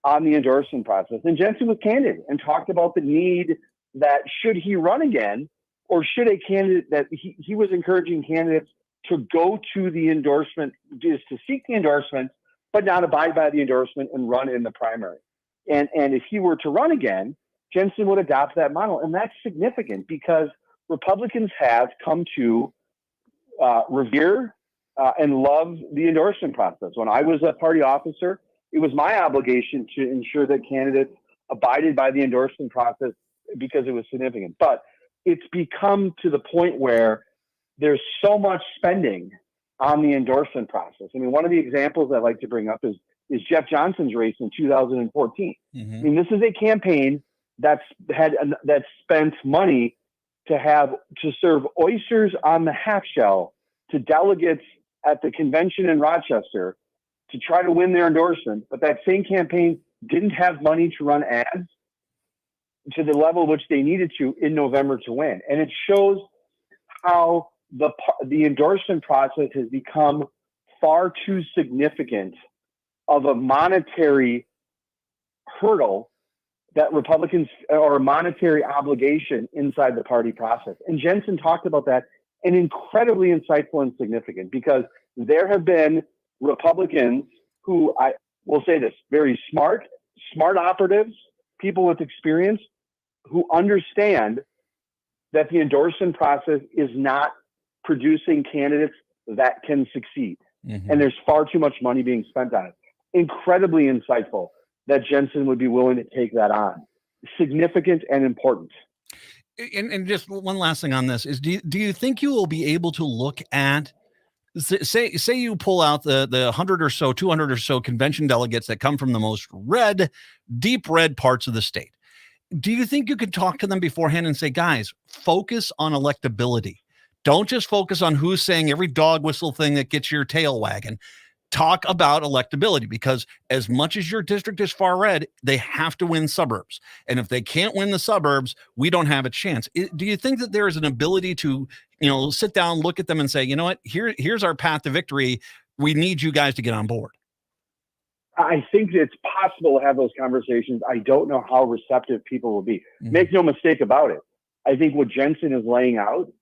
on the endorsement process. And Jensen was candid and talked about the need that should he run again, or should a candidate that he was encouraging candidates to go to the endorsement, is to seek the endorsement, but not abide by the endorsement and run in the primary. And if he were to run again, Jensen would adopt that model. And that's significant because Republicans have come to revere and love the endorsement process. When I was a party officer, it was my obligation to ensure that candidates abided by the endorsement process because it was significant. But it's become to the point where there's so much spending on the endorsement process. I mean, one of the examples I like to bring up is Jeff Johnson's race in 2014. Mm-hmm. I mean, this is a campaign that spent money to serve oysters on the half shell to delegates at the convention in Rochester to try to win their endorsement. But that same campaign didn't have money to run ads to the level which they needed to in November to win. And it shows how the endorsement process has become far too significant of a monetary hurdle that Republicans, or a monetary obligation inside the party process. And Jensen talked about that, and incredibly insightful and significant, because there have been Republicans who, I will say this, very smart operatives, people with experience, who understand that the endorsement process is not producing candidates that can succeed. Mm-hmm. And there's far too much money being spent on it. Incredibly insightful that Jensen would be willing to take that on. Significant and important. And just one last thing on this is, do you think you will be able to look at, say you pull out the 100 or so, 200 or so convention delegates that come from the most deep red parts of the state? Do you think you could talk to them beforehand and say, guys, focus on electability? Don't just focus on who's saying every dog whistle thing that gets your tail wagging. Talk about electability, because as much as your district is far red, they have to win suburbs. And if they can't win the suburbs, we don't have a chance. Do you think that there is an ability to, sit down, look at them and say, you know what, here's our path to victory. We need you guys to get on board. I think it's possible to have those conversations. I don't know how receptive people will be. Mm-hmm. Make no mistake about it. I think what Jensen is laying out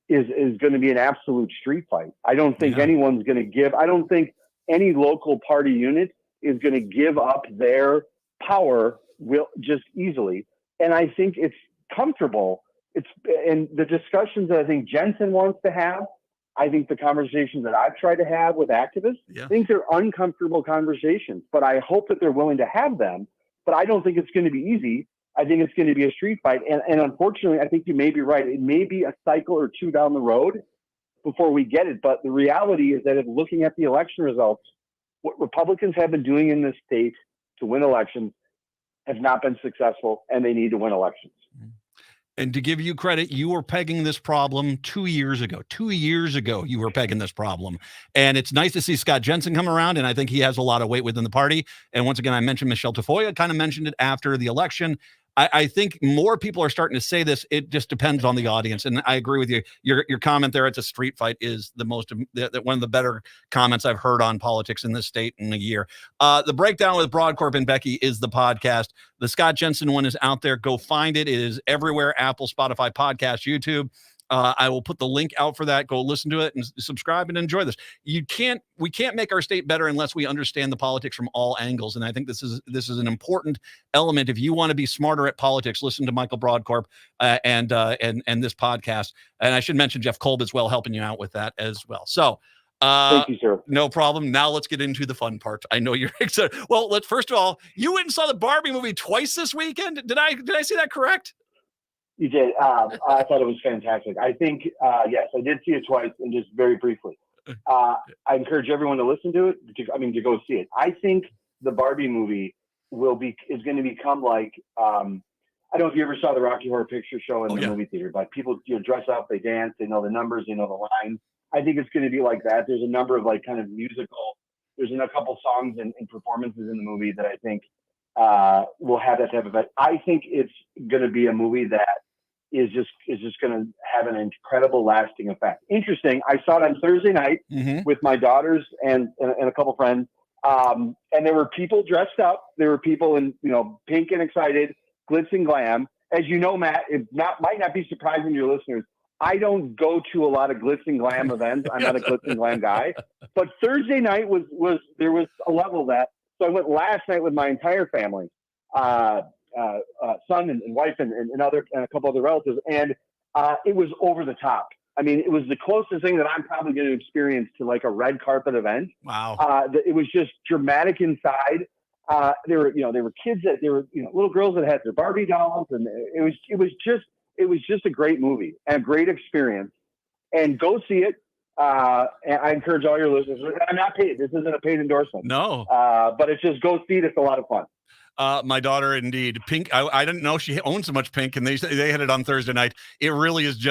is going to be an absolute street fight. I don't think anyone's going to give. I don't think any local party unit is going to give up their power just easily. And I think it's comfortable. And the discussions that I think Jensen wants to have, I think the conversations that I've tried to have with activists, I think they're uncomfortable conversations, but I hope that they're willing to have them. But I don't think it's going to be easy. I think it's going to be a street fight. And unfortunately, I think you may be right. It may be a cycle or two down the road before we get it. But the reality is that if looking at the election results, what Republicans have been doing in this state to win elections has not been successful, and they need to win elections. And to give you credit, you were pegging this problem 2 years ago. 2 years ago, you were pegging this problem. And it's nice to see Scott Jensen come around, and I think he has a lot of weight within the party. And once again, I mentioned Michelle Tafoya kind of mentioned it after the election. I think more people are starting to say this. It just depends on the audience. And I agree with you. Your comment there, it's a street fight, is one of the better comments I've heard on politics in this state in a year. The Breakdown with Broadcorp and Becky is the podcast. The Scott Jensen one is out there. Go find it. It is everywhere: Apple, Spotify, podcast, YouTube. I will put the link out for that. Go listen to it and subscribe and enjoy this. We can't make our state better unless we understand the politics from all angles. And I think this is an important element. If you want to be smarter at politics, listen to Michael Broadcorp and this podcast. And I should mention Jeff Kolb as well, helping you out with that as well. So thank you, sir. No problem. Now let's get into the fun part. I know you're excited. Well, first of all, you went and saw the Barbie movie twice this weekend. Did I see that correct? You did. I thought it was fantastic. I think, yes, I did see it twice, and just very briefly. I encourage everyone to listen to it, to go see it. I think the Barbie movie is going to become like, I don't know if you ever saw the Rocky Horror Picture Show in the movie theater, but people dress up, they dance, they know the numbers, they know the lines. I think it's going to be like that. There's a number of kind of musical, there's a couple songs and performances in the movie that I think will have that type of effect. I think it's going to be a movie that is just going to have an incredible lasting effect. Interesting. I saw it on Thursday night with my daughters and a couple friends. And there were people dressed up. There were people in, pink and excited, glitz and glam. As you know, Matt, might not be surprising to your listeners. I don't go to a lot of glitz and glam events. I'm not a glitz and glam guy. But Thursday night there was a level of that. So I went last night with my entire family, son and wife and a couple other relatives, and it was over the top. I mean, it was the closest thing that I'm probably going to experience to like a red carpet event. Wow! It was just dramatic inside. There were kids little girls that had their Barbie dolls, and it was just a great movie and a great experience. And go see it. And I encourage all your listeners. I'm not paid. This isn't a paid endorsement. No. But it's just go see it. It's a lot of fun. My daughter, indeed. Pink. I didn't know she owned so much Pink, and they had it on Thursday night. It really is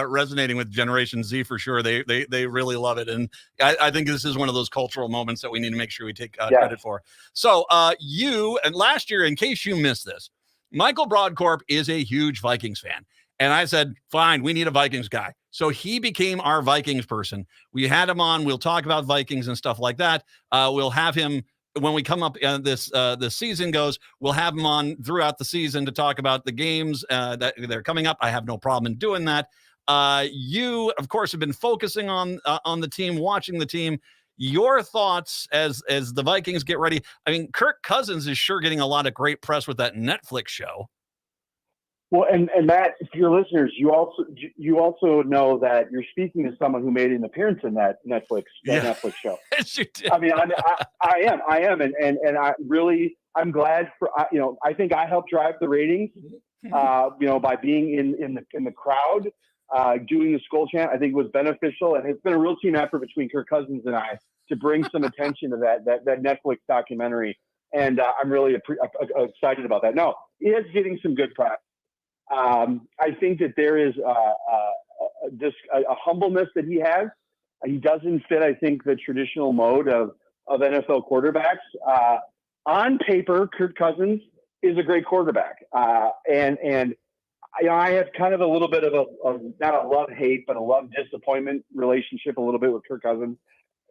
resonating with Generation Z for sure. They really love it, and I think this is one of those cultural moments that we need to make sure we take credit for. So and last year, in case you missed this, Michael Broadcorp is a huge Vikings fan, and I said, fine, we need a Vikings guy. So he became our Vikings person. We had him on. We'll talk about Vikings and stuff like that. We'll have him. When we come up this season goes, we'll have him on throughout the season to talk about the games that they're coming up. I have no problem in doing that. You, of course, have been focusing on the team, watching the team. Your thoughts as the Vikings get ready? I mean, Kirk Cousins is sure getting a lot of great press with that Netflix show. Well, and Matt, for your listeners, you also know that you're speaking to someone who made an appearance in that Netflix show. Yes, you did. I mean, I am, and I'm glad for I think I helped drive the ratings, by being in the crowd, doing the skull chant. I think it was beneficial, and it's been a real team effort between Kirk Cousins and I to bring some attention to that Netflix documentary, and I'm really excited about that. No, it is getting some good press. I think that there is a humbleness that he has. He doesn't fit, I think, the traditional mode of NFL quarterbacks. On paper, Kirk Cousins is a great quarterback, and I have kind of a little bit of a not a love-hate, but a love-disappointment relationship a little bit with Kirk Cousins.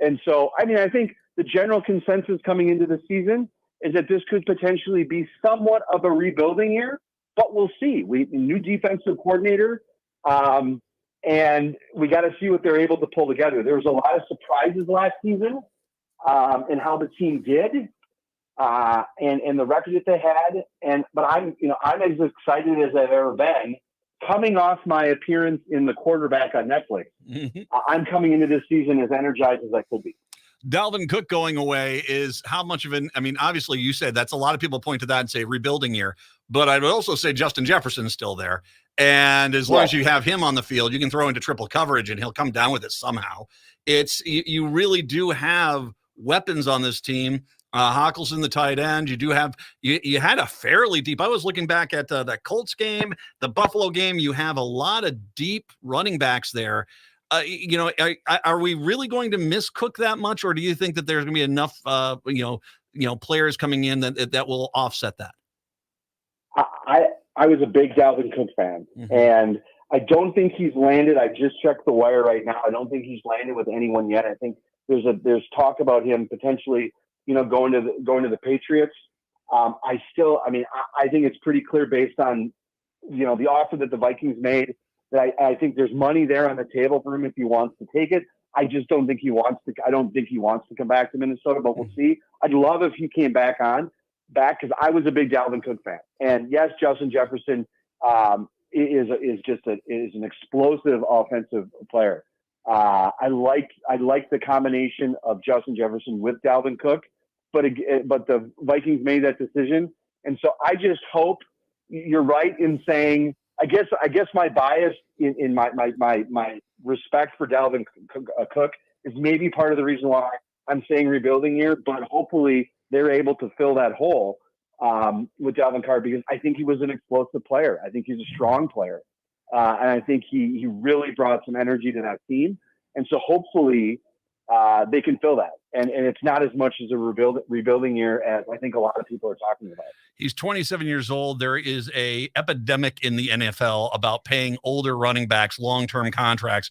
And so, I mean, I think the general consensus coming into the season is that this could potentially be somewhat of a rebuilding year. But we'll see. New defensive coordinator, and we got to see what they're able to pull together. There was a lot of surprises last season in how the team did and the record that they had. But I'm as excited as I've ever been. Coming off my appearance in The Quarterback on Netflix, I'm coming into this season as energized as I could be. Dalvin Cook going away is how much of obviously you said that's a lot of people point to that and say rebuilding year, but I would also say Justin Jefferson's still there. And as long as you have him on the field, you can throw into triple coverage and he'll come down with it somehow. You really do have weapons on this team. Hockelson, the tight end. You do have, you had a fairly deep, I was looking back at that Colts game, the Buffalo game. You have a lot of deep running backs there. Are we really going to miss Cook that much, or do you think that there's going to be enough, players coming in that will offset that? I was a big Dalvin Cook fan, and I don't think he's landed. I just checked the wire right now. I don't think he's landed with anyone yet. I think there's talk about him potentially, going to the Patriots. I think it's pretty clear based on, the offer that the Vikings made that I think there's money there on the table for him if he wants to take it. I just don't think he wants to. I don't think he wants to come back to Minnesota, but we'll see. I'd love if he came back because I was a big Dalvin Cook fan. And yes, Justin Jefferson is an explosive offensive player. I like the combination of Justin Jefferson with Dalvin Cook, but the Vikings made that decision, and so I just hope you're right in saying. I guess my bias in my respect for Dalvin Cook is maybe part of the reason why I'm saying rebuilding year, but hopefully they're able to fill that hole with Dalvin Cook, because I think he was an explosive player. I think he's a strong player. And I think he really brought some energy to that team. And so hopefully they can fill that. And it's not as much as a rebuilding year as I think a lot of people are talking about. He's 27 years old. There is a epidemic in the NFL about paying older running backs long-term contracts.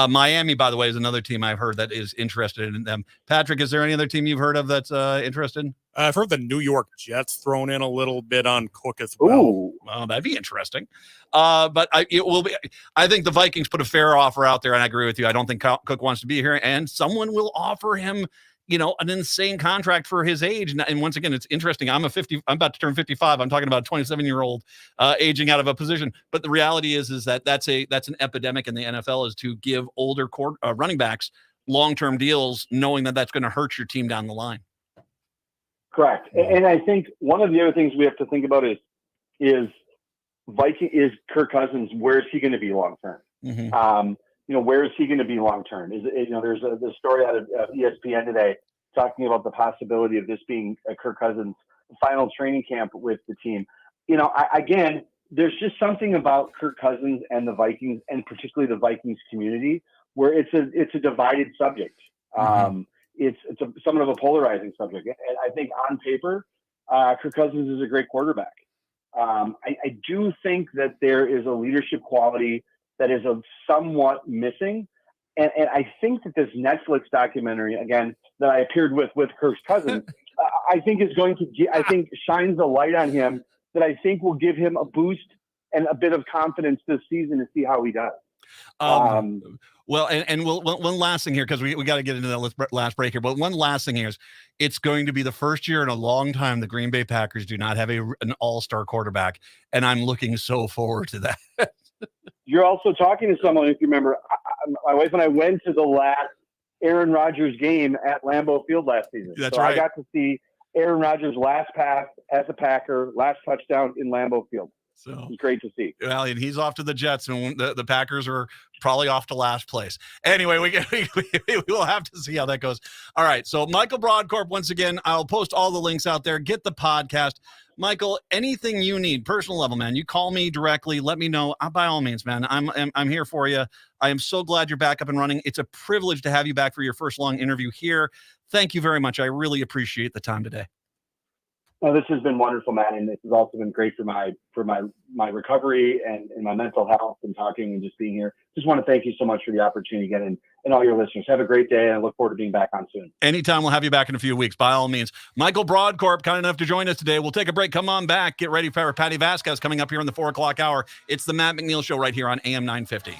Miami, by the way, is another team I've heard that is interested in them. Patrick, is there any other team you've heard of that's interested? I've heard the New York Jets thrown in a little bit on Cook as well. Ooh. Well, that'd be interesting. But it will be. I think the Vikings put a fair offer out there, and I agree with you. I don't think Cook wants to be here, and someone will offer him, an insane contract for his age. And once again, it's interesting. I'm about to turn 55. I'm talking about a 27-year-old aging out of a position. But the reality is that that's an epidemic in the NFL, is to give older running backs long-term deals, knowing that that's going to hurt your team down the line. Correct. And I think one of the other things we have to think about is Kirk Cousins, where is he going to be long term? Mm-hmm. Where is he going to be long term? There's a story out of ESPN today talking about the possibility of this being a Kirk Cousins final training camp with the team. Again, there's just something about Kirk Cousins and the Vikings, and particularly the Vikings community, where it's a divided subject. Mm-hmm. It's somewhat of a polarizing subject. And I think on paper, Kirk Cousins is a great quarterback. I do think that there is a leadership quality that is somewhat missing. And I think that this Netflix documentary, again, that I appeared with Kirk's cousin, I think is going to shines a light on him that I think will give him a boost and a bit of confidence this season to see how he does. Well, and one last thing here, because we got to get into that last break here. But one last thing here is, it's going to be the first year in a long time the Green Bay Packers do not have an all-star quarterback, and I'm looking so forward to that. You're also talking to someone, if you remember, my wife and I went to the last Aaron Rodgers game at Lambeau Field last season. That's right. I got to see Aaron Rodgers' last pass as a Packer, last touchdown in Lambeau Field. So it's great to see. Well, and he's off to the Jets, and the Packers are probably off to last place. Anyway, we will have to see how that goes. All right, so Michael Broadcorp, once again, I'll post all the links out there. Get the podcast. Michael, anything you need, personal level, man, you call me directly. Let me know. By all means, man, I'm here for you. I am so glad you're back up and running. It's a privilege to have you back for your first long interview here. Thank you very much. I really appreciate the time today. Well, this has been wonderful, Matt, and this has also been great for my recovery and my mental health, and talking and just being here. Just want to thank you so much for the opportunity again, and all your listeners. Have a great day, and I look forward to being back on soon. Anytime. We'll have you back in a few weeks, by all means. Michael Broadcorp, kind enough to join us today. We'll take a break. Come on back. Get ready for Patty Vasquez coming up here in the 4 o'clock hour. It's the Matt McNeil Show right here on AM 950.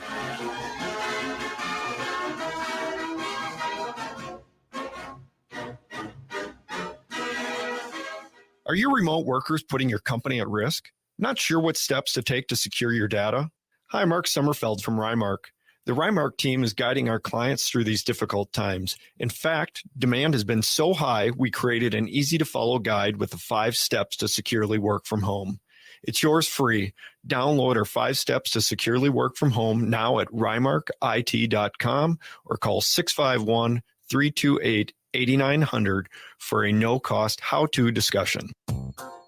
Are your remote workers putting your company at risk? Not sure what steps to take to secure your data? Hi, Mark Sommerfeld from Rymark. The Rymark team is guiding our clients through these difficult times. In fact, demand has been so high, we created an easy-to-follow guide with the 5 steps to securely work from home. It's yours free. Download our 5 steps to securely work from home now at rymarkit.com or call 651-328-8900 for a no-cost how-to discussion.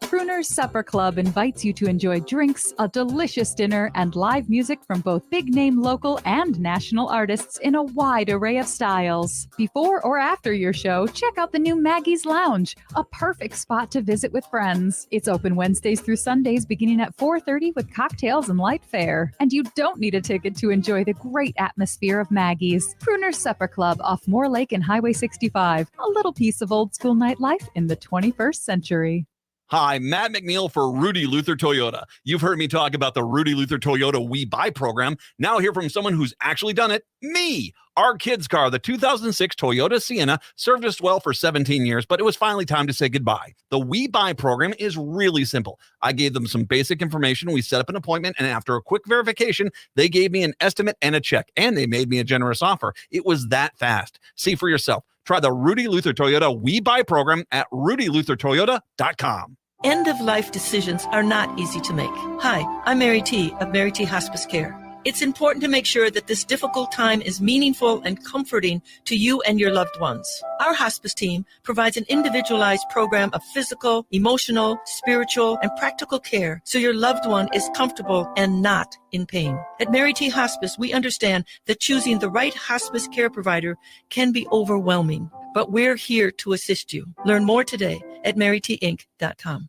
Crooner's Supper Club invites you to enjoy drinks, a delicious dinner, and live music from both big-name local and national artists in a wide array of styles. Before or after your show, check out the new Maggie's Lounge, a perfect spot to visit with friends. It's open Wednesdays through Sundays beginning at 4:30 with cocktails and light fare. And you don't need a ticket to enjoy the great atmosphere of Maggie's. Crooner's Supper Club off Moore Lake and Highway 65. A little piece of old school nightlife in the 21st century. Hi, Matt McNeil for Rudy Luther Toyota. You've heard me talk about the Rudy Luther Toyota We Buy program. Now hear from someone who's actually done it, me. Our kids' car, the 2006 Toyota Sienna, served us well for 17 years, but it was finally time to say goodbye. The We Buy program is really simple. I gave them some basic information. We set up an appointment, and after a quick verification, they gave me an estimate and a check, and they made me a generous offer. It was that fast. See for yourself. Try the Rudy Luther Toyota We Buy program at rudyluthertoyota.com. End-of-life decisions are not easy to make. Hi, I'm Mary T. of Mary T. Hospice Care. It's important to make sure that this difficult time is meaningful and comforting to you and your loved ones. Our hospice team provides an individualized program of physical, emotional, spiritual, and practical care so your loved one is comfortable and not in pain. At Mary T. Hospice, we understand that choosing the right hospice care provider can be overwhelming, but we're here to assist you. Learn more today at marytinc.com.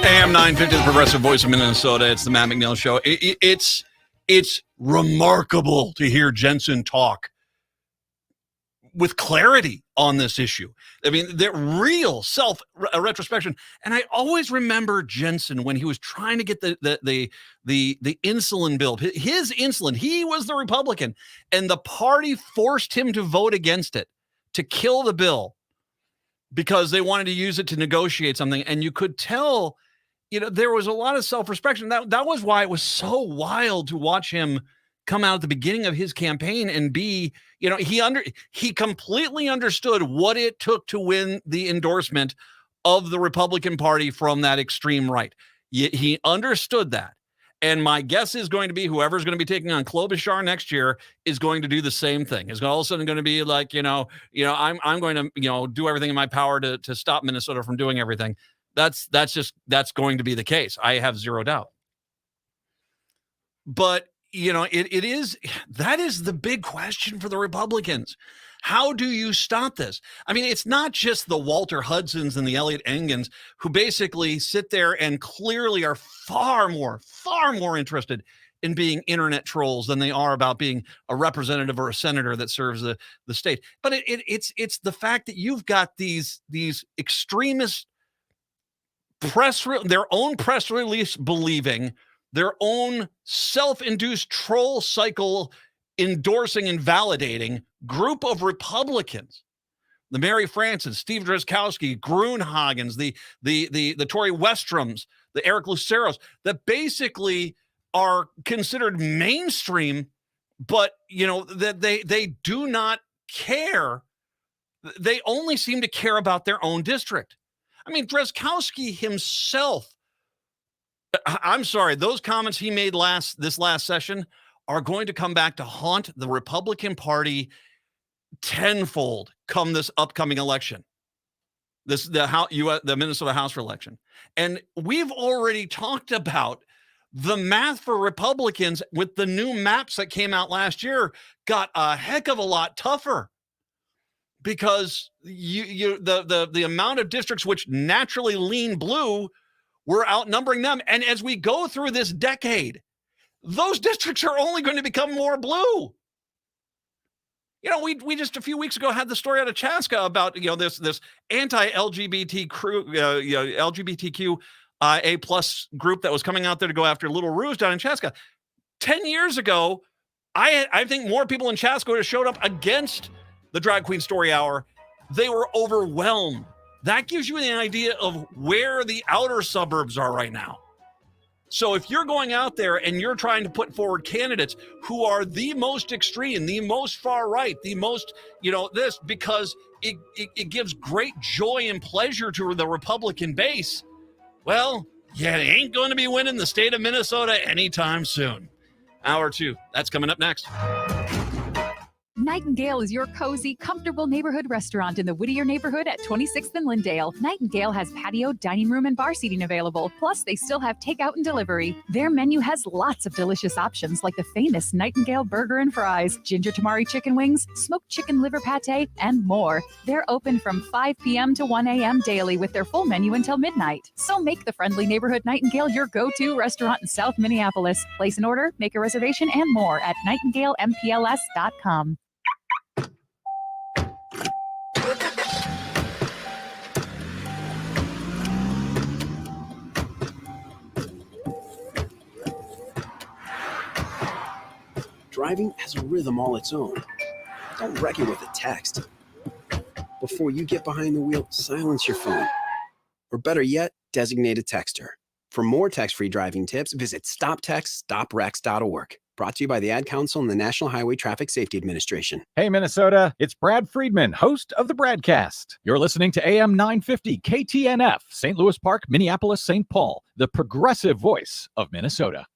AM 950, the Progressive Voice of Minnesota. It's the Matt McNeil Show. It's remarkable to hear Jensen talk with clarity on this issue. I mean, the real self-retrospection. And I always remember Jensen when he was trying to get the insulin bill. His insulin, he was the Republican, and the party forced him to vote against it, to kill the bill, because they wanted to use it to negotiate something. And you could tell, there was a lot of self-respect. And that was why it was so wild to watch him come out at the beginning of his campaign and be, he completely understood what it took to win the endorsement of the Republican Party from that extreme right. He understood that. And my guess is going to be whoever's going to be taking on Klobuchar next year is going to do the same thing. Is all of a sudden going to be like, I'm going to, do everything in my power to stop Minnesota from doing everything. That's going to be the case. I have zero doubt. But, that is the big question for the Republicans. How do you stop this? I mean, it's not just the Walter Hudsons and the Elliot Engins who basically sit there and clearly are far more interested in being internet trolls than they are about being a representative or a senator that serves the state. But it's the fact that you've got these extremist their own press release believing, their own self-induced troll cycle endorsing and validating group of Republicans, the Mary Frances, Steve Drazkowski, Grunhagens, the Tory Westroms, the Eric Luceros, that basically are considered mainstream, but that they do not care. They only seem to care about their own district. I mean, Drazkowski himself, I'm sorry, those comments he made this last session are going to come back to haunt the Republican Party tenfold come this upcoming election, the Minnesota House election. And we've already talked about the math for Republicans with the new maps that came out last year got a heck of a lot tougher, because the amount of districts which naturally lean blue were outnumbering them. And as we go through this decade, those districts are only going to become more blue. We just a few weeks ago had the story out of Chaska about this anti-LGBT LGBTQ A plus group that was coming out there to go after Little Rouge down in Chaska. 10 years ago, I think more people in Chaska would have showed up against the Drag Queen Story Hour. They were overwhelmed. That gives you an idea of where the outer suburbs are right now. So if you're going out there and you're trying to put forward candidates who are the most extreme, the most far right, the most, this, because it gives great joy and pleasure to the Republican base, well, you ain't going to be winning the state of Minnesota anytime soon. Hour 2, that's coming up next. Nightingale is your cozy, comfortable neighborhood restaurant in the Whittier neighborhood at 26th and Lindale. Nightingale has patio, dining room, and bar seating available. Plus, they still have takeout and delivery. Their menu has lots of delicious options like the famous Nightingale burger and fries, ginger tamari chicken wings, smoked chicken liver pate, and more. They're open from 5 p.m. to 1 a.m. daily with their full menu until midnight. So make the friendly neighborhood Nightingale your go-to restaurant in South Minneapolis. Place an order, make a reservation, and more at nightingalempls.com. Driving has a rhythm all its own. Don't wreck it with a text. Before you get behind the wheel, silence your phone. Or better yet, designate a texter. For more text-free driving tips, visit stoptextstoprex.org. Brought to you by the Ad Council and the National Highway Traffic Safety Administration. Hey, Minnesota, it's Brad Friedman, host of the Bradcast. You're listening to AM 950 KTNF, St. Louis Park, Minneapolis, St. Paul, the progressive voice of Minnesota.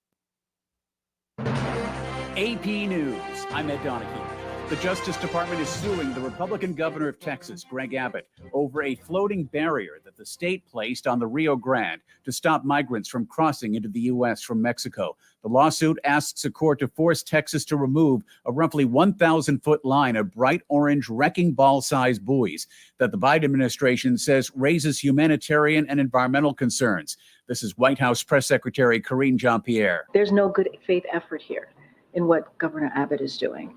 AP News. I'm Ed Donahue. The Justice Department is suing the Republican governor of Texas, Greg Abbott, over a floating barrier that the state placed on the Rio Grande to stop migrants from crossing into the U.S. from Mexico. The lawsuit asks a court to force Texas to remove a roughly 1,000-foot line of bright orange wrecking ball-sized buoys that the Biden administration says raises humanitarian and environmental concerns. This is White House Press Secretary Karine Jean-Pierre. There's no good faith effort here in what Governor Abbott is doing.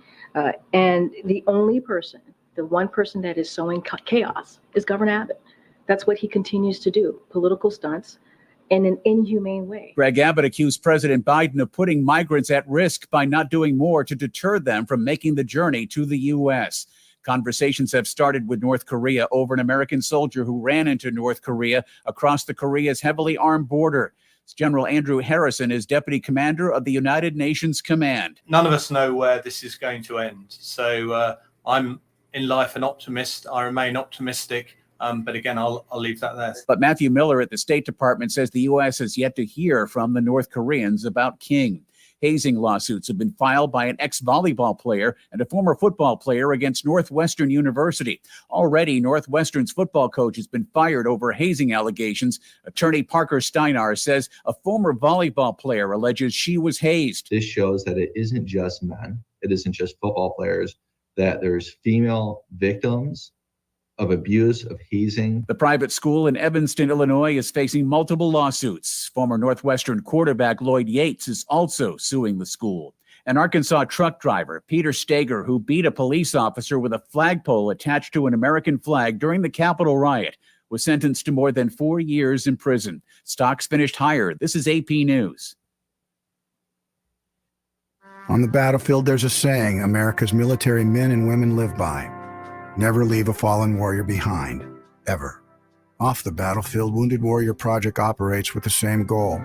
And the only person, the one person that is sowing chaos is Governor Abbott. That's what he continues to do, political stunts in an inhumane way. Greg Abbott accused President Biden of putting migrants at risk by not doing more to deter them from making the journey to the U.S. Conversations have started with North Korea over an American soldier who ran into North Korea across the Korea's heavily armed border. General Andrew Harrison is deputy commander of the United Nations Command. None of us know where this is going to end. So I'm in life an optimist. I remain optimistic. But again, I'll leave that there. But Matthew Miller at the State Department says the U.S. has yet to hear from the North Koreans about King. Hazing lawsuits have been filed by an ex-volleyball player and a former football player against Northwestern University. Already, Northwestern's football coach has been fired over hazing allegations. Attorney Parker Steinar says a former volleyball player alleges she was hazed. This shows that it isn't just men, it isn't just football players, that there's female victims of abuse, of hazing. The private school in Evanston, Illinois is facing multiple lawsuits. Former Northwestern quarterback Lloyd Yates is also suing the school. An Arkansas truck driver, Peter Stager, who beat a police officer with a flagpole attached to an American flag during the Capitol riot, was sentenced to more than 4 years in prison. Stocks finished higher. This is AP News. On the battlefield, there's a saying America's military men and women live by. Never leave a fallen warrior behind, ever. Off the battlefield, Wounded Warrior Project operates with the same goal.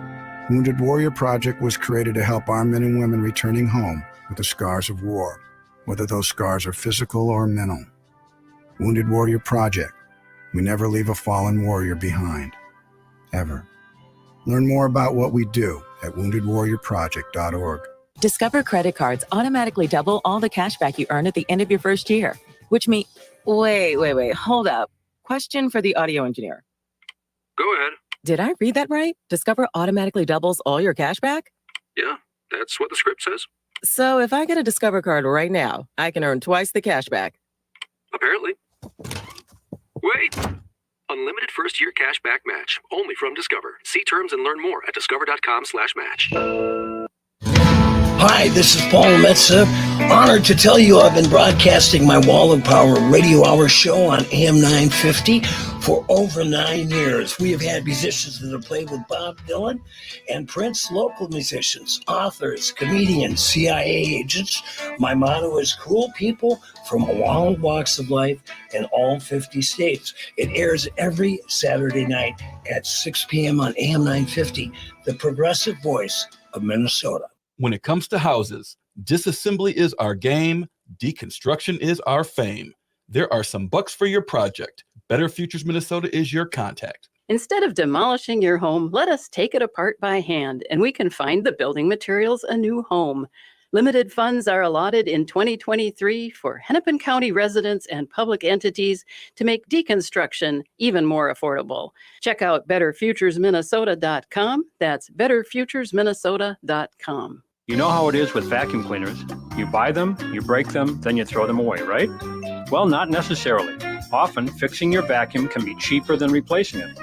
Wounded Warrior Project was created to help our men and women returning home with the scars of war, whether those scars are physical or mental. Wounded Warrior Project. We never leave a fallen warrior behind, ever. Learn more about what we do at woundedwarriorproject.org. Discover credit cards automatically double all the cash back you earn at the end of your first year. Which means, wait, hold up. Question for the audio engineer. Go ahead. Did I read that right? Discover automatically doubles all your cash back? Yeah, that's what the script says. So if I get a Discover card right now, I can earn twice the cash back. Apparently. Wait! Unlimited first-year cash back match, only from Discover. See terms and learn more at discover.com/match. Hi, this is Paul Metza. Honored to tell you I've been broadcasting my Wall of Power radio hour show on AM 950 for over 9 years. We have had musicians that have played with Bob Dylan and Prince, local musicians, authors, comedians, CIA agents. My motto is cool people from all walks of life in all 50 states. It airs every Saturday night at 6 p.m. on AM 950, the progressive voice of Minnesota. When it comes to houses, disassembly is our game, deconstruction is our fame. There are some bucks for your project. Better Futures Minnesota is your contact. Instead of demolishing your home, let us take it apart by hand, and we can find the building materials a new home. Limited funds are allotted in 2023 for Hennepin County residents and public entities to make deconstruction even more affordable. Check out betterfuturesminnesota.com. That's betterfuturesminnesota.com. You know how it is with vacuum cleaners. You buy them, you break them, then you throw them away, right? Well, not necessarily. Often, fixing your vacuum can be cheaper than replacing it.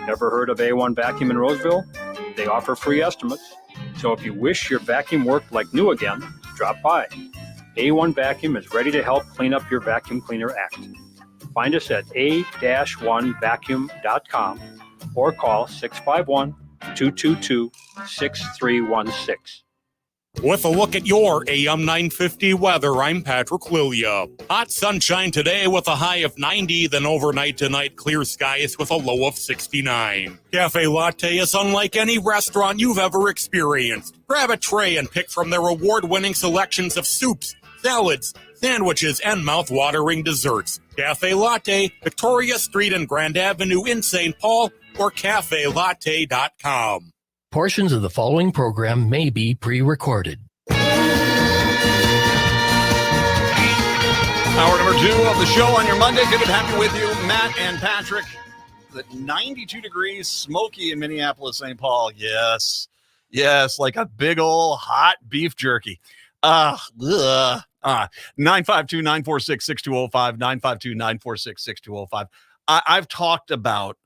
Never heard of A1 Vacuum in Roseville? They offer free estimates. So if you wish your vacuum worked like new again, drop by. A1 Vacuum is ready to help clean up your vacuum cleaner act. Find us at a-1vacuum.com or call 651-222-6316. With a look at your AM 950 weather, I'm Patrick Lilia. Hot sunshine today with a high of 90, then overnight tonight clear skies with a low of 69. Cafe Latte is unlike any restaurant you've ever experienced. Grab a tray and pick from their award-winning selections of soups, salads, sandwiches, and mouth-watering desserts. Cafe Latte, Victoria Street and Grand Avenue in St. Paul, or cafelatte.com. Portions of the following program may be pre-recorded. Hour number 2 of the show on your Monday. Good to have you with you, Matt and Patrick. The 92 degrees, smoky in Minneapolis, St. Paul. Yes, like a big old hot beef jerky. 952-946-6205, 952-946-6205. I've talked about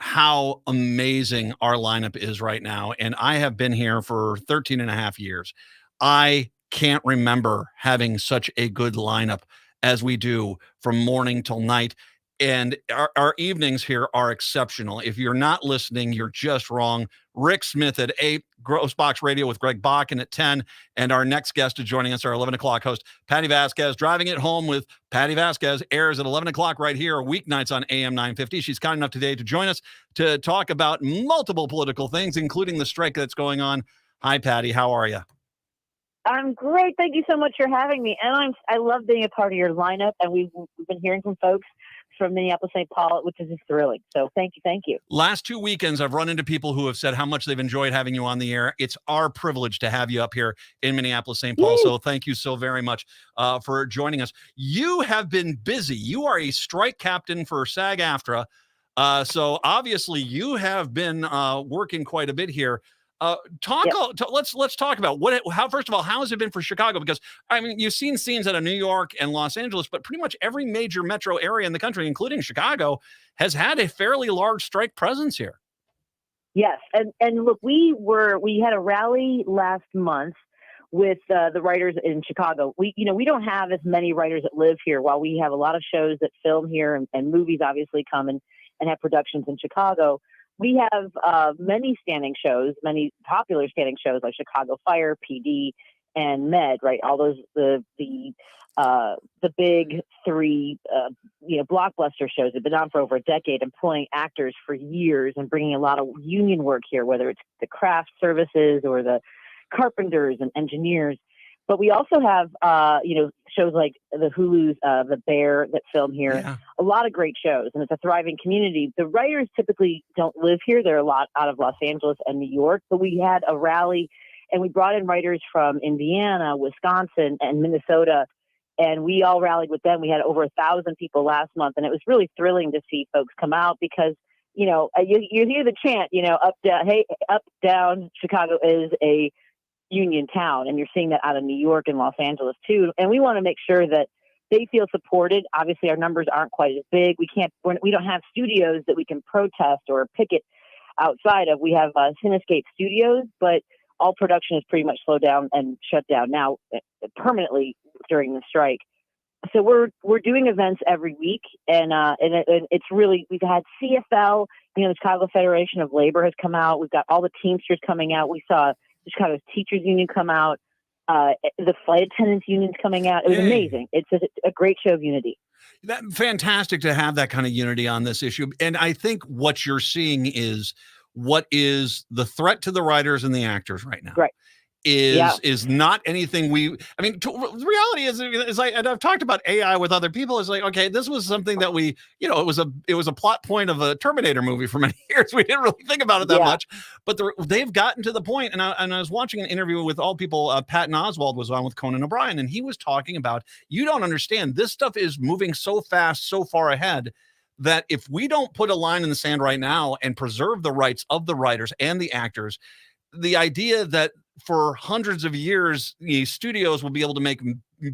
how amazing our lineup is right now, and I have been here for 13 and a half years. I can't remember having such a good lineup as we do from morning till night, and our evenings here are exceptional. If you're not listening, you're just wrong. Rick Smith at 8, Grossbox Radio with Greg Bakken at 10, and our next guest is joining us, our 11 o'clock host, Patty Vasquez. Driving It Home with Patty Vasquez airs at 11 o'clock right here, weeknights on AM 950. She's kind enough today to join us to talk about multiple political things, including the strike that's going on. Hi, Patty. How are you? I'm great. Thank you so much for having me. And I love being a part of your lineup, and we've been hearing from folks from Minneapolis, St. Paul, which is just thrilling. So thank you. Last 2 weekends, I've run into people who have said how much they've enjoyed having you on the air. It's our privilege to have you up here in Minneapolis, St. Paul. So thank you so very much for joining us. You have been busy. You are a strike captain for SAG-AFTRA. So obviously you have been working quite a bit here. Let's talk about how first of all, how has it been for Chicago? Because I mean, you've seen scenes out of New York and Los Angeles, but pretty much every major metro area in the country, including Chicago, has had a fairly large strike presence here. Yes, and look, we had a rally last month with the writers in Chicago. We don't have as many writers that live here. While we have a lot of shows that film here and movies obviously come and have productions in Chicago. We have many popular standing shows like Chicago Fire, PD, and Med, right? All those the big three blockbuster shows have been on for over a decade, employing actors for years and bringing a lot of union work here, whether it's the craft services or the carpenters and engineers. But we also have, shows like the Hulu's The Bear that film here. Yeah. A lot of great shows, and it's a thriving community. The writers typically don't live here. They're a lot out of Los Angeles and New York. But we had a rally, and we brought in writers from Indiana, Wisconsin, and Minnesota, and we all rallied with them. We had over 1,000 people last month, and it was really thrilling to see folks come out because, you hear the chant, up, down, hey, up, down, Chicago is a union town, and you're seeing that out of New York and Los Angeles too. And we want to make sure that they feel supported. Obviously, our numbers aren't quite as big. We don't have studios that we can protest or picket outside of. We have Cinescape Studios, but all production is pretty much slowed down and shut down now permanently during the strike. So we're doing events every week, and it's really, we've had CFL, the Chicago Federation of Labor has come out. We've got all the Teamsters coming out. We saw the Chicago Teachers Union come out, the flight attendants unions coming out. It was amazing. It's a great show of unity. Fantastic to have that kind of unity on this issue. And I think what you're seeing is what is the threat to the writers and the actors right now. Right. Is not anything the reality is like, and I've talked about AI with other people. It's like, okay, this was something that it was a plot point of a Terminator movie for many years. We didn't really think about it that much, but they've gotten to the point. And I was watching an interview with all people. Patton Oswalt was on with Conan O'Brien, and he was talking about, you don't understand, this stuff is moving so fast, so far ahead, that if we don't put a line in the sand right now and preserve the rights of the writers and the actors, the idea that for hundreds of years, the studios will be able to make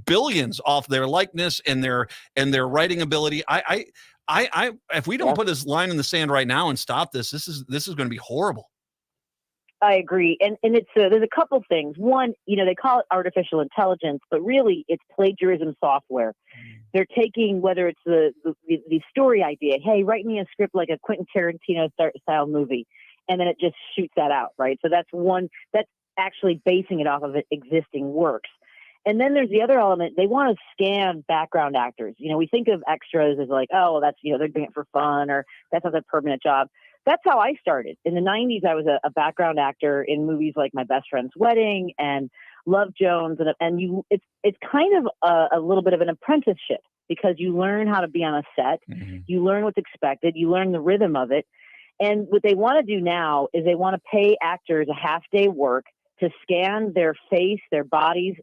billions off their likeness and their writing ability. If we don't put this line in the sand right now and stop this is going to be horrible. I agree. And it's there's a couple things. One, they call it artificial intelligence, but really it's plagiarism software. They're taking, whether it's the story idea, hey, write me a script like a Quentin Tarantino style movie, and then it just shoots that out, right? So that's one. actually basing it off of existing works. And then there's the other element. They want to scan background actors. We think of extras as like, oh, that's, they're doing it for fun, or that's not a permanent job. That's how I started. In the 90s, I was a background actor in movies like My Best Friend's Wedding and Love Jones. And it's kind of a little bit of an apprenticeship, because you learn how to be on a set. Mm-hmm. You learn what's expected. You learn the rhythm of it. And what they want to do now is they want to pay actors a half-day work to scan their face, their bodies,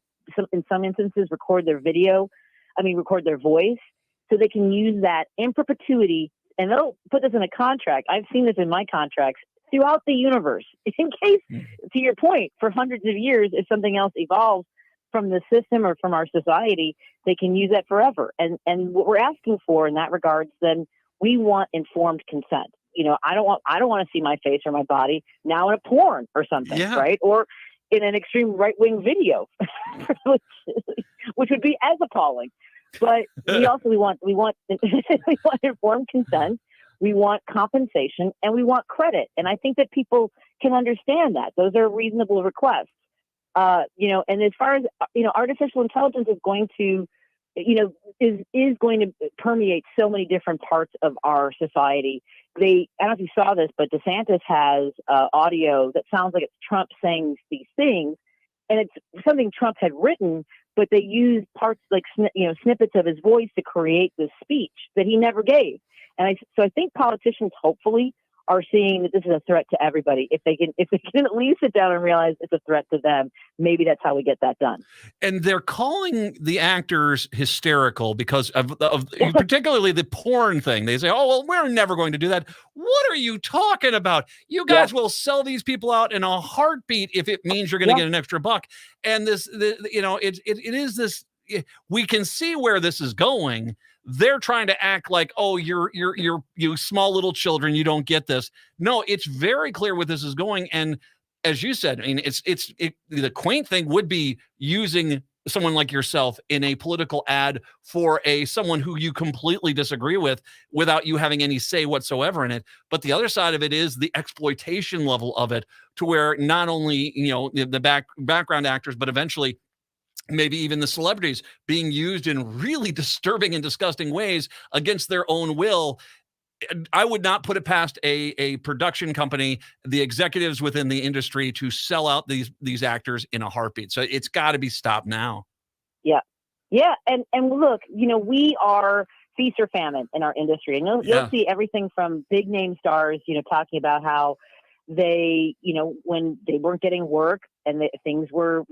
in some instances record their voice, so they can use that in perpetuity. And they'll put this in a contract. I've seen this in my contracts throughout the universe, in case, to your point, for hundreds of years, if something else evolves from the system or from our society, they can use that forever. And what we're asking for in that regards, then, we want informed consent. I don't want to see my face or my body now in a porn or something, right? Or in an extreme right-wing video, which would be as appalling. But we want informed consent. We want compensation, and we want credit. And I think that people can understand that. Those are reasonable requests. And as far as, artificial intelligence is going to, is going to permeate so many different parts of our society. I don't know if you saw this, but DeSantis has audio that sounds like it's Trump saying these things, and it's something Trump had written, but they used parts like snippets of his voice to create this speech that he never gave. And so I think politicians hopefully are seeing that this is a threat to everybody. If they can at least sit down and realize it's a threat to them, maybe that's how we get that done. And they're calling the actors hysterical because of particularly the porn thing. They say, oh, well, we're never going to do that. What are you talking about? You guys will sell these people out in a heartbeat if it means you're going to get an extra buck. And it is this, we can see where this is going. They're trying to act like, oh, you small little children, you don't get this. No, it's very clear where this is going. And as you said, I mean, the quaint thing would be using someone like yourself in a political ad for someone who you completely disagree with without you having any say whatsoever in it. But the other side of it is the exploitation level of it, to where not only, the background actors, but eventually maybe even the celebrities being used in really disturbing and disgusting ways against their own will. I would not put it past a production company, the executives within the industry, to sell out these actors in a heartbeat. So it's got to be stopped now. Yeah. Yeah. And look, we are feast or famine in our industry. And you'll see everything from big name stars, talking about how they, when they weren't getting work and things were,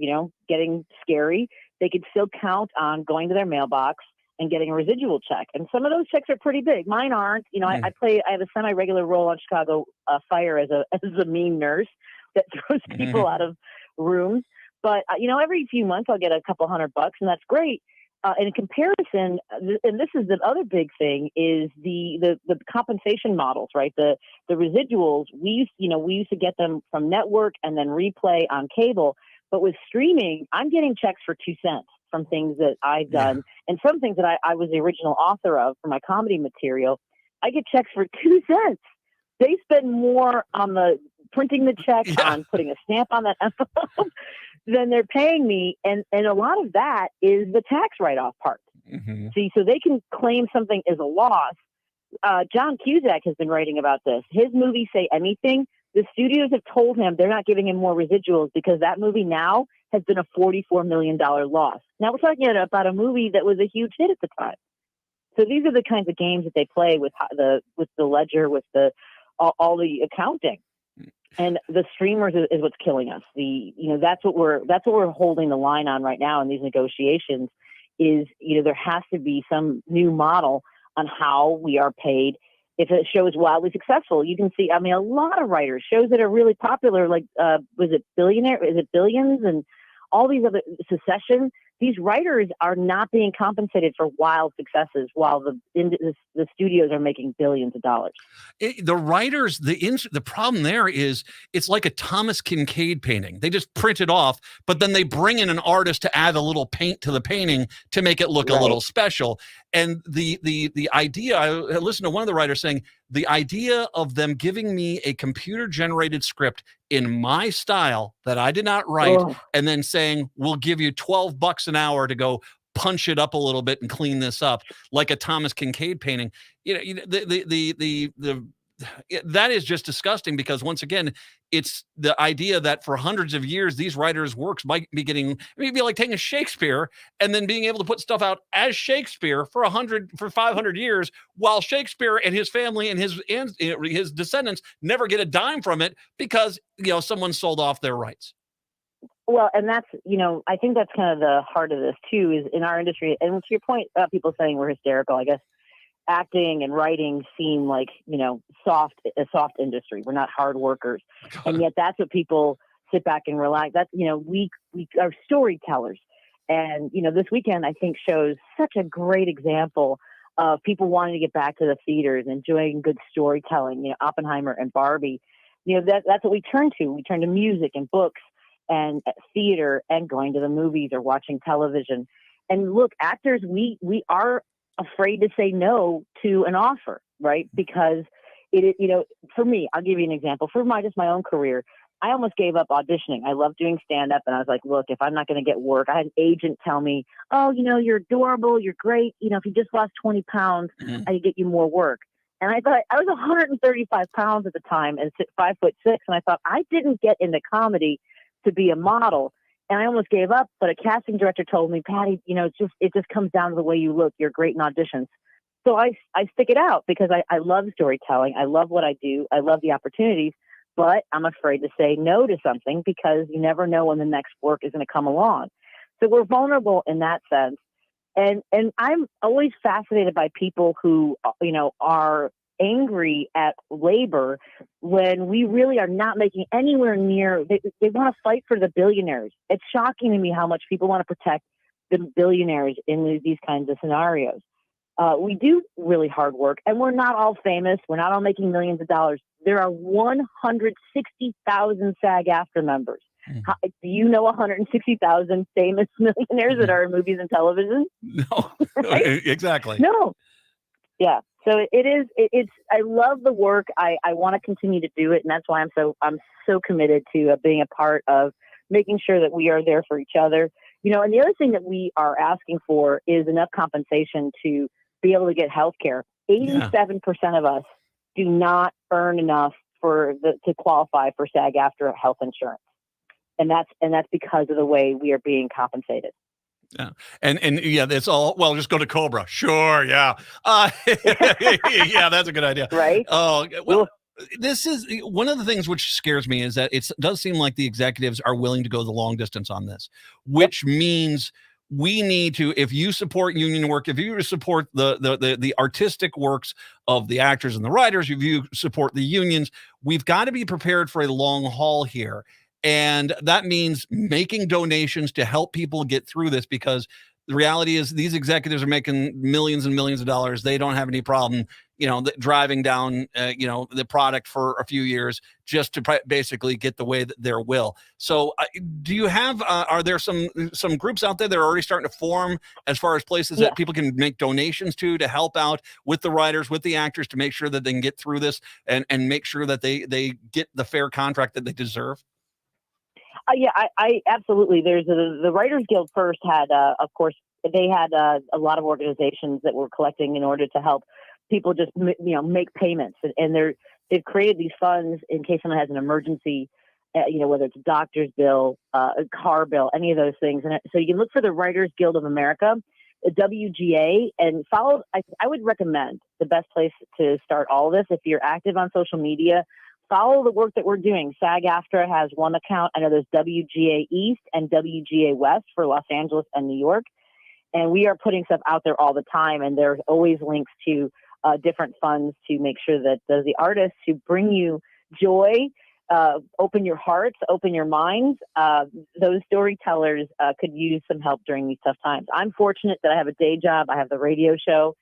getting scary, they could still count on going to their mailbox and getting a residual check. And some of those checks are pretty big. Mine aren't. I have a semi-regular role on Chicago Fire as a mean nurse that throws people out of rooms. But, every few months I'll get a couple $100, and that's great. In comparison, and this is the other big thing, is the compensation models, right? The residuals, we used to get them from network and then replay on cable. But with streaming, I'm getting checks for 2 cents from things that I've done, and some things that I was the original author of for my comedy material. I get checks for 2 cents. They spend more on the printing the check, on putting a stamp on that envelope, than they're paying me. And a lot of that is the tax write-off part. Mm-hmm. See, so they can claim something as a loss. John Cusack has been writing about this. His movie, Say Anything, the studios have told him they're not giving him more residuals because that movie now has been a $44 million loss. Now we're talking about a movie that was a huge hit at the time. So these are the kinds of games that they play with the ledger, with all the accounting. And the streamers is what's killing us. That's what we're holding the line on right now in these negotiations. Is there has to be some new model on how we are paid. If a show is wildly successful, you can see. I mean, a lot of writers, shows that are really popular, like was it Billionaire? Is it Billions and all these other Succession? These writers are not being compensated for wild successes, while the studios are making billions of dollars. The writers, the problem there is it's like a Thomas Kincaid painting. They just print it off, but then they bring in an artist to add a little paint to the painting to make it look a little special. And the idea, I listened to one of the writers saying, the idea of them giving me a computer generated script in my style that I did not write, and then saying, we'll give you $12 an hour to go punch it up a little bit and clean this up like a Thomas Kincaid painting. That is just disgusting, because once again, it's the idea that for hundreds of years, these writers' works might be getting, maybe like taking a Shakespeare and then being able to put stuff out as Shakespeare for 500 years, while Shakespeare and his family and his descendants never get a dime from it because, someone sold off their rights. Well, and that's, I think that's kind of the heart of this too, is in our industry. And to your point about people saying we're hysterical, I guess acting and writing seem like, a soft industry. We're not hard workers. And yet that's what people sit back and relax. That's, we are storytellers. And, this weekend, I think, shows such a great example of people wanting to get back to the theaters, enjoying good storytelling, Oppenheimer and Barbie. That's what we turn to. We turn to music and books and theater and going to the movies or watching television. And look, actors, we are afraid to say no to an offer, right? Because for me, I'll give you an example. For my own career, I almost gave up auditioning. I love doing stand-up, and I was like, look, if I'm not going to get work, I had an agent tell me, oh, you're adorable, you're great. If you just lost 20 pounds, I could get you more work. And I thought, I was 135 pounds at the time and 5'6", and I thought, I didn't get into comedy to be a model. And I almost gave up, but a casting director told me, Patty, it just comes down to the way you look. You're great in auditions. So I stick it out because I love storytelling. I love what I do. I love the opportunities, but I'm afraid to say no to something because you never know when the next work is going to come along. So we're vulnerable in that sense. And I'm always fascinated by people who, are angry at labor when we really are not making anywhere near, they want to fight for the billionaires. It's shocking to me how much people want to protect the billionaires in these kinds of scenarios. We do really hard work, and we're not all famous. We're not all making millions of dollars. There are 160,000 SAG-AFTRA members. Do you know 160,000 famous millionaires that are in movies and television? No, right? Exactly. No. Yeah. So it's, I love the work. I want to continue to do it. And that's why I'm so committed to being a part of making sure that we are there for each other. And the other thing that we are asking for is enough compensation to be able to get health care. 87% of us do not earn enough to qualify for SAG-AFTRA health insurance. And that's because of the way we are being compensated. Yeah. And yeah, it's all, well, just go to Cobra. Sure. Yeah. Yeah, that's a good idea. Right. Oh, well, this is one of the things which scares me is that it does seem like the executives are willing to go the long distance on this, which means we need to, if you support union work, if you support the artistic works of the actors and the writers, if you support the unions, we've got to be prepared for a long haul here. And that means making donations to help people get through this, because the reality is these executives are making millions and millions of dollars. They don't have any problem, driving down, the product for a few years just to basically get the way that their will. So do you have, are there some groups out there that are already starting to form as far as places that people can make donations to help out with the writers, with the actors, to make sure that they can get through this and make sure that they get the fair contract that they deserve? Yeah, I absolutely. There's the Writers Guild first had, of course, they had a lot of organizations that were collecting in order to help people just, make payments. And they've created these funds in case someone has an emergency, whether it's a doctor's bill, a car bill, any of those things. And so you can look for the Writers Guild of America, the WGA, and follow. I would recommend the best place to start all of this, if you're active on social media, follow the work that we're doing. SAG-AFTRA has one account. I know there's WGA East and WGA West for Los Angeles and New York. And we are putting stuff out there all the time. And there's always links to different funds to make sure that the artists who bring you joy, open your hearts, open your minds, those storytellers could use some help during these tough times. I'm fortunate that I have a day job. I have the radio show.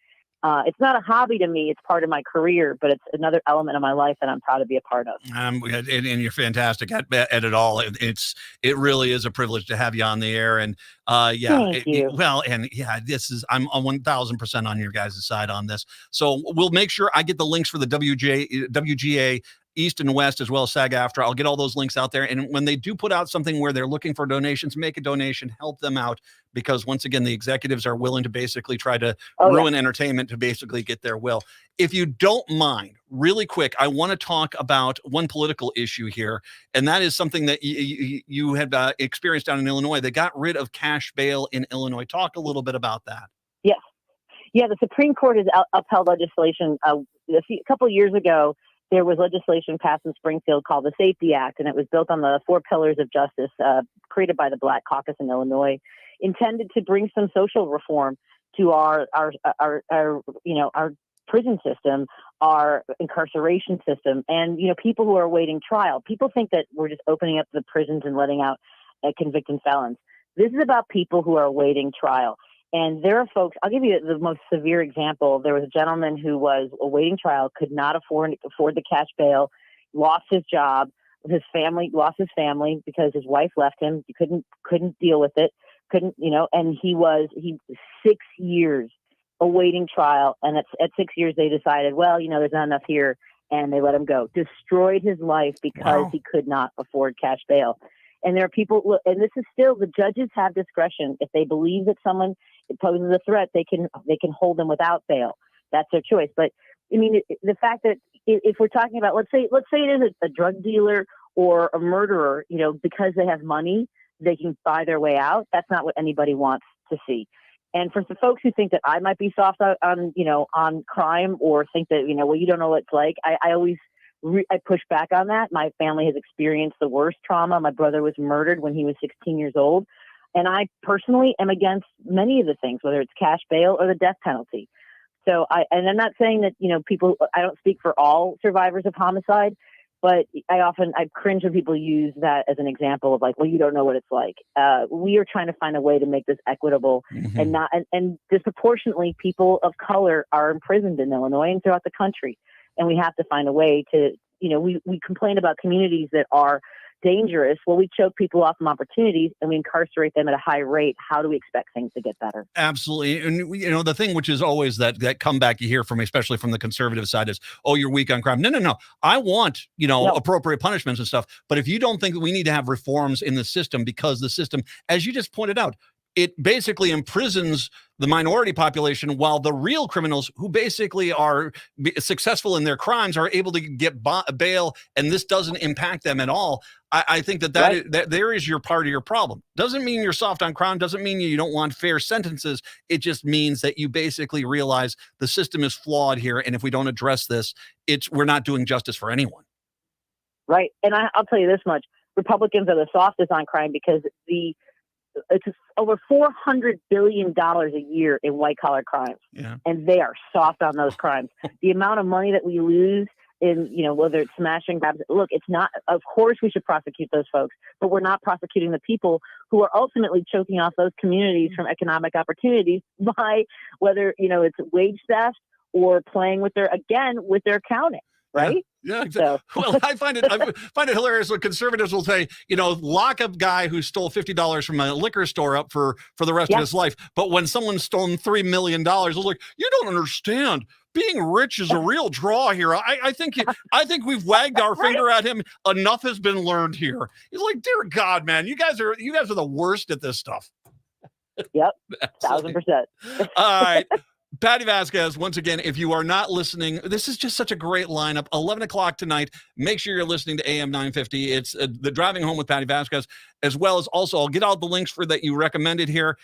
It's not a hobby to me. It's part of my career, but it's another element of my life that I'm proud to be a part of. And you're fantastic at it all. It really is a privilege to have you on the air. And Thank you. I'm 1000% on your guys' side on this. So we'll make sure I get the links for the WGA East and West, as well as SAG-AFTRA. I'll get all those links out there. And when they do put out something where they're looking for donations, make a donation, help them out, because once again, the executives are willing to basically try to ruin entertainment to basically get their will. If you don't mind, really quick, I want to talk about one political issue here, and that is something that you had experienced down in Illinois. They got rid of cash bail in Illinois. Talk a little bit about that. Yes. Yeah, the Supreme Court has upheld legislation. A couple of years ago, there was legislation passed in Springfield called the Safety Act, and it was built on the 4 pillars of justice created by the Black Caucus in Illinois, intended to bring some social reform to our prison system, our incarceration system, and people who are awaiting trial. People think that we're just opening up the prisons and letting out convicted felons. This is about people who are awaiting trial. And there are folks, I'll give you the most severe example. There was a gentleman who was awaiting trial, could not afford the cash bail, lost his job. His family lost his family because his wife left him. He couldn't deal with it. And he 6 years awaiting trial. And at 6 years, they decided, well, there's not enough here. And they let him go. Destroyed his life because he could not afford cash bail. And there are people, and this is still, the judges have discretion. If they believe that someone poses a threat, they can hold them without bail. That's their choice. But I mean, the fact that if we're talking about, let's say it is a drug dealer or a murderer, because they have money, they can buy their way out. That's not what anybody wants to see. And for the folks who think that I might be soft on crime, or think that, well, you don't know what it's like, I push back on that. My family has experienced the worst trauma. My brother was murdered when he was 16 years old. And I personally am against many of the things, whether it's cash bail or the death penalty. So I'm not saying that, I don't speak for all survivors of homicide, but I cringe when people use that as an example of like, well, you don't know what it's like. We are trying to find a way to make this equitable, and disproportionately people of color are imprisoned in Illinois and throughout the country. And we have to find a way to, we complain about communities that are dangerous. Well, we choke people off from opportunities and we incarcerate them at a high rate. How do we expect things to get better? Absolutely. And, the thing which is always that comeback you hear from, especially from the conservative side, is, oh, you're weak on crime. No. I want, appropriate punishments and stuff. But if you don't think that we need to have reforms in the system, because the system, as you just pointed out, it basically imprisons the minority population, while the real criminals who basically are successful in their crimes are able to get bail, and this doesn't impact them at all. I think that there is your part of your problem. Doesn't mean you're soft on crime, doesn't mean you don't want fair sentences. It just means that you basically realize the system is flawed here, and if we don't address this, we're not doing justice for anyone. Right. And I'll tell you this much. Republicans are the softest on crime because it's over $400 billion a year in white-collar crimes, and they are soft on those crimes. The amount of money that we lose in, whether it's smash and grabs, look, it's not, of course we should prosecute those folks, but we're not prosecuting the people who are ultimately choking off those communities from economic opportunities by whether, it's wage theft or playing with their accounting. Right? Yeah, exactly. So. Well, I find it hilarious when conservatives will say, lock a guy who stole $50 from a liquor store up for the rest of his life. But when someone's stolen $3 million, it's like, you don't understand. Being rich is a real draw here. I think we've wagged our finger at him. Enough has been learned here. He's like, dear God, man, you guys are the worst at this stuff. Yep, 1,000%. All right. Patty Vasquez, once again, if you are not listening, this is just such a great lineup. 11 o'clock tonight. Make sure you're listening to AM 950. It's the Driving Home with Patty Vasquez, as well as also I'll get all the links for that you recommended here.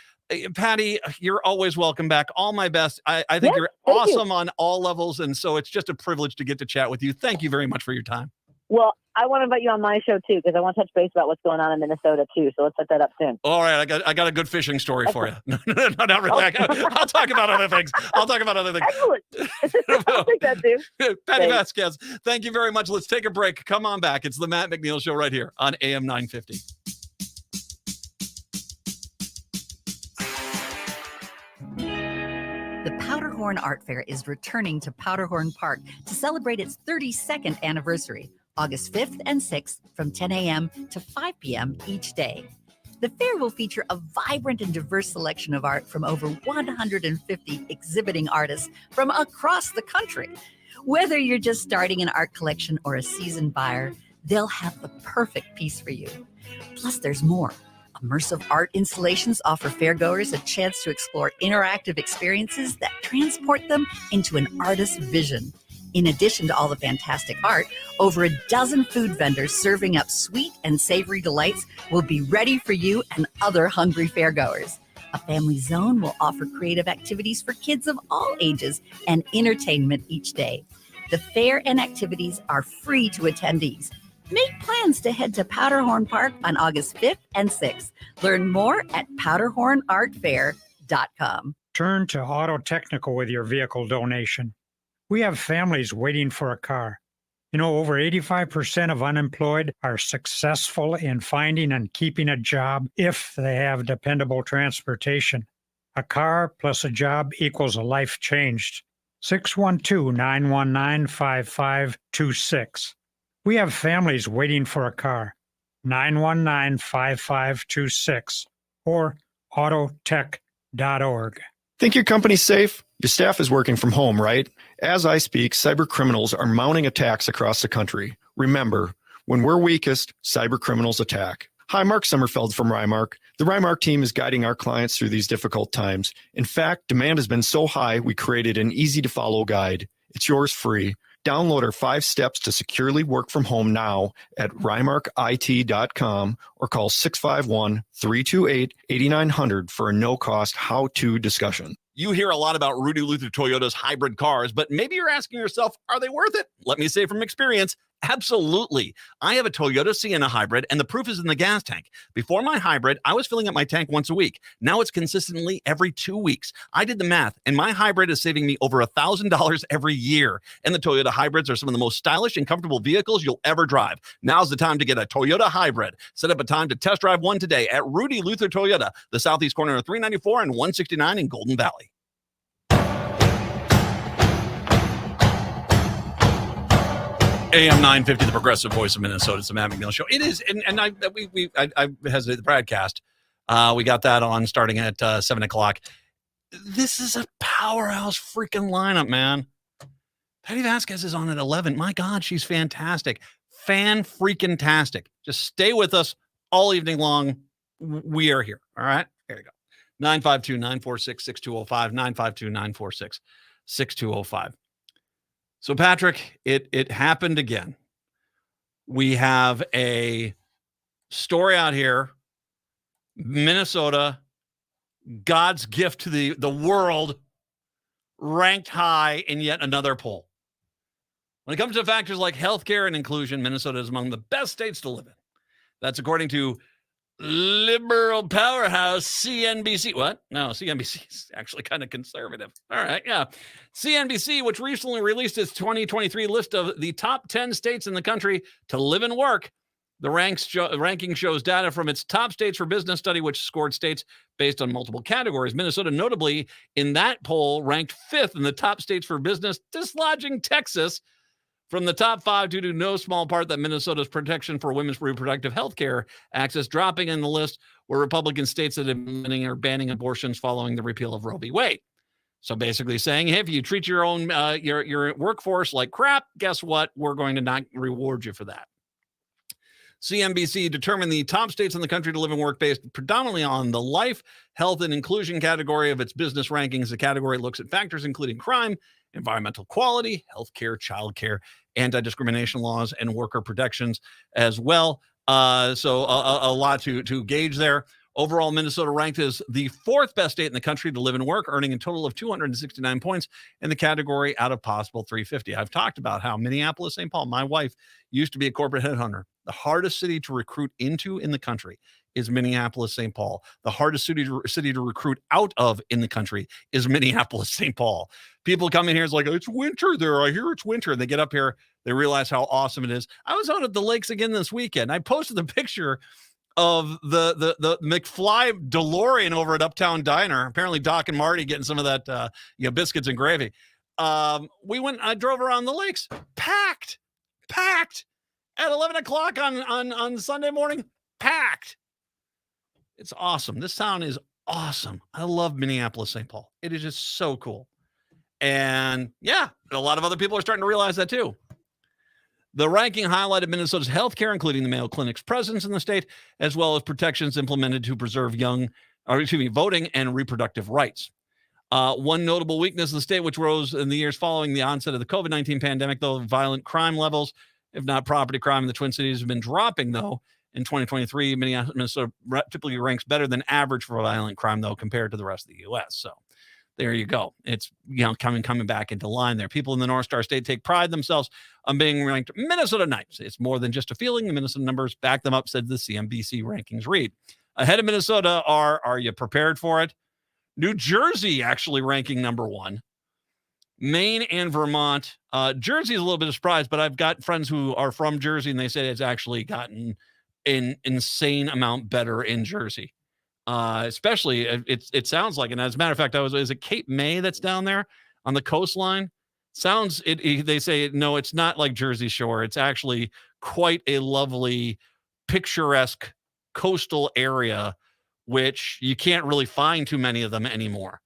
Patty, you're always welcome back. All my best. I think you're awesome on all levels, and so it's just a privilege to get to chat with you. Thank you very much for your time. Well, I want to invite you on my show too, because I want to touch base about what's going on in Minnesota too. So let's set that up soon. All right, I got a good fishing story for you. No, not really. I'll talk about other things. Excellent. I'll take that too. Patty Vasquez, thank you very much. Let's take a break. Come on back. It's the Matt McNeil Show right here on AM 950. The Powder Horn Powderhorn Art Fair is returning to Powderhorn Park to celebrate its 32nd anniversary, August 5th and 6th from 10 a.m. to 5 p.m. each day. The fair will feature a vibrant and diverse selection of art from over 150 exhibiting artists from across the country. Whether you're just starting an art collection or a seasoned buyer, they'll have the perfect piece for you. Plus, there's more. Immersive art installations offer fairgoers a chance to explore interactive experiences that transport them into an artist's vision. In addition to all the fantastic art, over a dozen food vendors serving up sweet and savory delights will be ready for you and other hungry fairgoers. A family zone will offer creative activities for kids of all ages and entertainment each day. The fair and activities are free to attendees. Make plans to head to Powderhorn Park on August 5th and 6th. Learn more at powderhornartfair.com. Turn to Auto Technical with your vehicle donation. We have families waiting for a car. You know, over 85% of unemployed are successful in finding and keeping a job if they have dependable transportation. A car plus a job equals a life changed. 612-919-5526. We have families waiting for a car. 919-5526 or autotech.org. Think your company's safe? Your staff is working from home, right? As I speak, cyber criminals are mounting attacks across the country. Remember, when we're weakest, cyber criminals attack. Hi, Mark Sommerfeld from Rymark. The Rymark team is guiding our clients through these difficult times. In fact, demand has been so high, we created an easy-to-follow guide. It's yours free. Download our 5 steps to securely work from home now at rymarkit.com or call 651-328-8900 for a no-cost how-to discussion. You hear a lot about Rudy Luther Toyota's hybrid cars, but maybe you're asking yourself, are they worth it? Let me say from experience, absolutely. I have a Toyota Sienna hybrid, and the proof is in the gas tank. Before my hybrid, I was filling up my tank once a week. Now it's consistently every 2 weeks. I did the math, and my hybrid is saving me over $1,000 every year. And the Toyota hybrids are some of the most stylish and comfortable vehicles you'll ever drive. Now's the time to get a Toyota hybrid. Set up a time to test drive one today at Rudy Luther Toyota, the southeast corner of 394 and 169 in Golden Valley. AM 950, the progressive voice of Minnesota. It's the Matt McNeil Show. It is, and I hesitate the broadcast. We got that on starting at 7 o'clock. This is a powerhouse freaking lineup, man. Patty Vasquez is on at 11. My God, she's fantastic. Fan-freaking-tastic. Just stay with us all evening long. We are here, all right? There you go. 952-946-6205, 952-946-6205. So, Patrick, it happened again. We have a story out here. Minnesota, God's gift to the world, ranked high in yet another poll. When it comes to factors like healthcare and inclusion, Minnesota is among the best states to live in. That's according to liberal powerhouse CNBC. What? No, CNBC is actually kind of conservative. All right, yeah. CNBC, which recently released its 2023 list of the top 10 states in the country to live and work. The ranking shows data from its top states for business study, which scored states based on multiple categories. Minnesota, notably, in that poll, ranked 5th in the top states for business, dislodging Texas from the top 5 due to no small part that Minnesota's protection for women's reproductive health care access dropping in the list were Republican states that are banning abortions following the repeal of Roe v. Wade. So basically saying, hey, if you treat your own your workforce like crap, guess what? We're going to not reward you for that. CNBC determined the top states in the country to live and work based predominantly on the life, health, and inclusion category of its business rankings. The category looks at factors including crime, environmental quality, healthcare, childcare, anti-discrimination laws, and worker protections as well. So a lot to gauge there. Overall, Minnesota ranked as the 4th best state in the country to live and work, earning a total of 269 points in the category out of possible 350. I've talked about how Minneapolis, St. Paul, my wife used to be a corporate headhunter. The hardest city to recruit into in the country is Minneapolis, St. Paul. The hardest city to recruit out of in the country is Minneapolis, St. Paul. People come in here, it's like, it's winter there. I hear it's winter. And they get up here, they realize how awesome it is. I was out at the lakes again this weekend. I posted the picture of the McFly DeLorean over at Uptown Diner. Apparently Doc and Marty getting some of that biscuits and gravy. I drove around the lakes, packed at 11 o'clock on Sunday morning, packed. It's awesome. This town is awesome. I love Minneapolis, St. Paul. It is just so cool. And yeah, a lot of other people are starting to realize that too. The ranking highlighted Minnesota's healthcare, including the Mayo Clinic's presence in the state, as well as protections implemented to preserve voting and reproductive rights. One notable weakness of the state, which rose in the years following the onset of the COVID-19 pandemic, though violent crime levels, if not property crime in the Twin Cities, have been dropping, though. In 2023, Minnesota typically ranks better than average for violent crime, though, compared to the rest of the U.S. So there you go. It's coming back into line there. People in the North Star State take pride themselves on being ranked Minnesota nice. It's more than just a feeling. The Minnesota numbers back them up, said the CNBC rankings read. Ahead of Minnesota are you prepared for it? New Jersey actually ranking number 1. Maine and Vermont. Jersey is a little bit of surprise, but I've got friends who are from Jersey, and they say it's actually gotten an insane amount better in Jersey. Especially, it sounds like, and as a matter of fact, is it Cape May that's down there on the coastline? They say, no, it's not like Jersey Shore. It's actually quite a lovely, picturesque coastal area, which you can't really find too many of them anymore.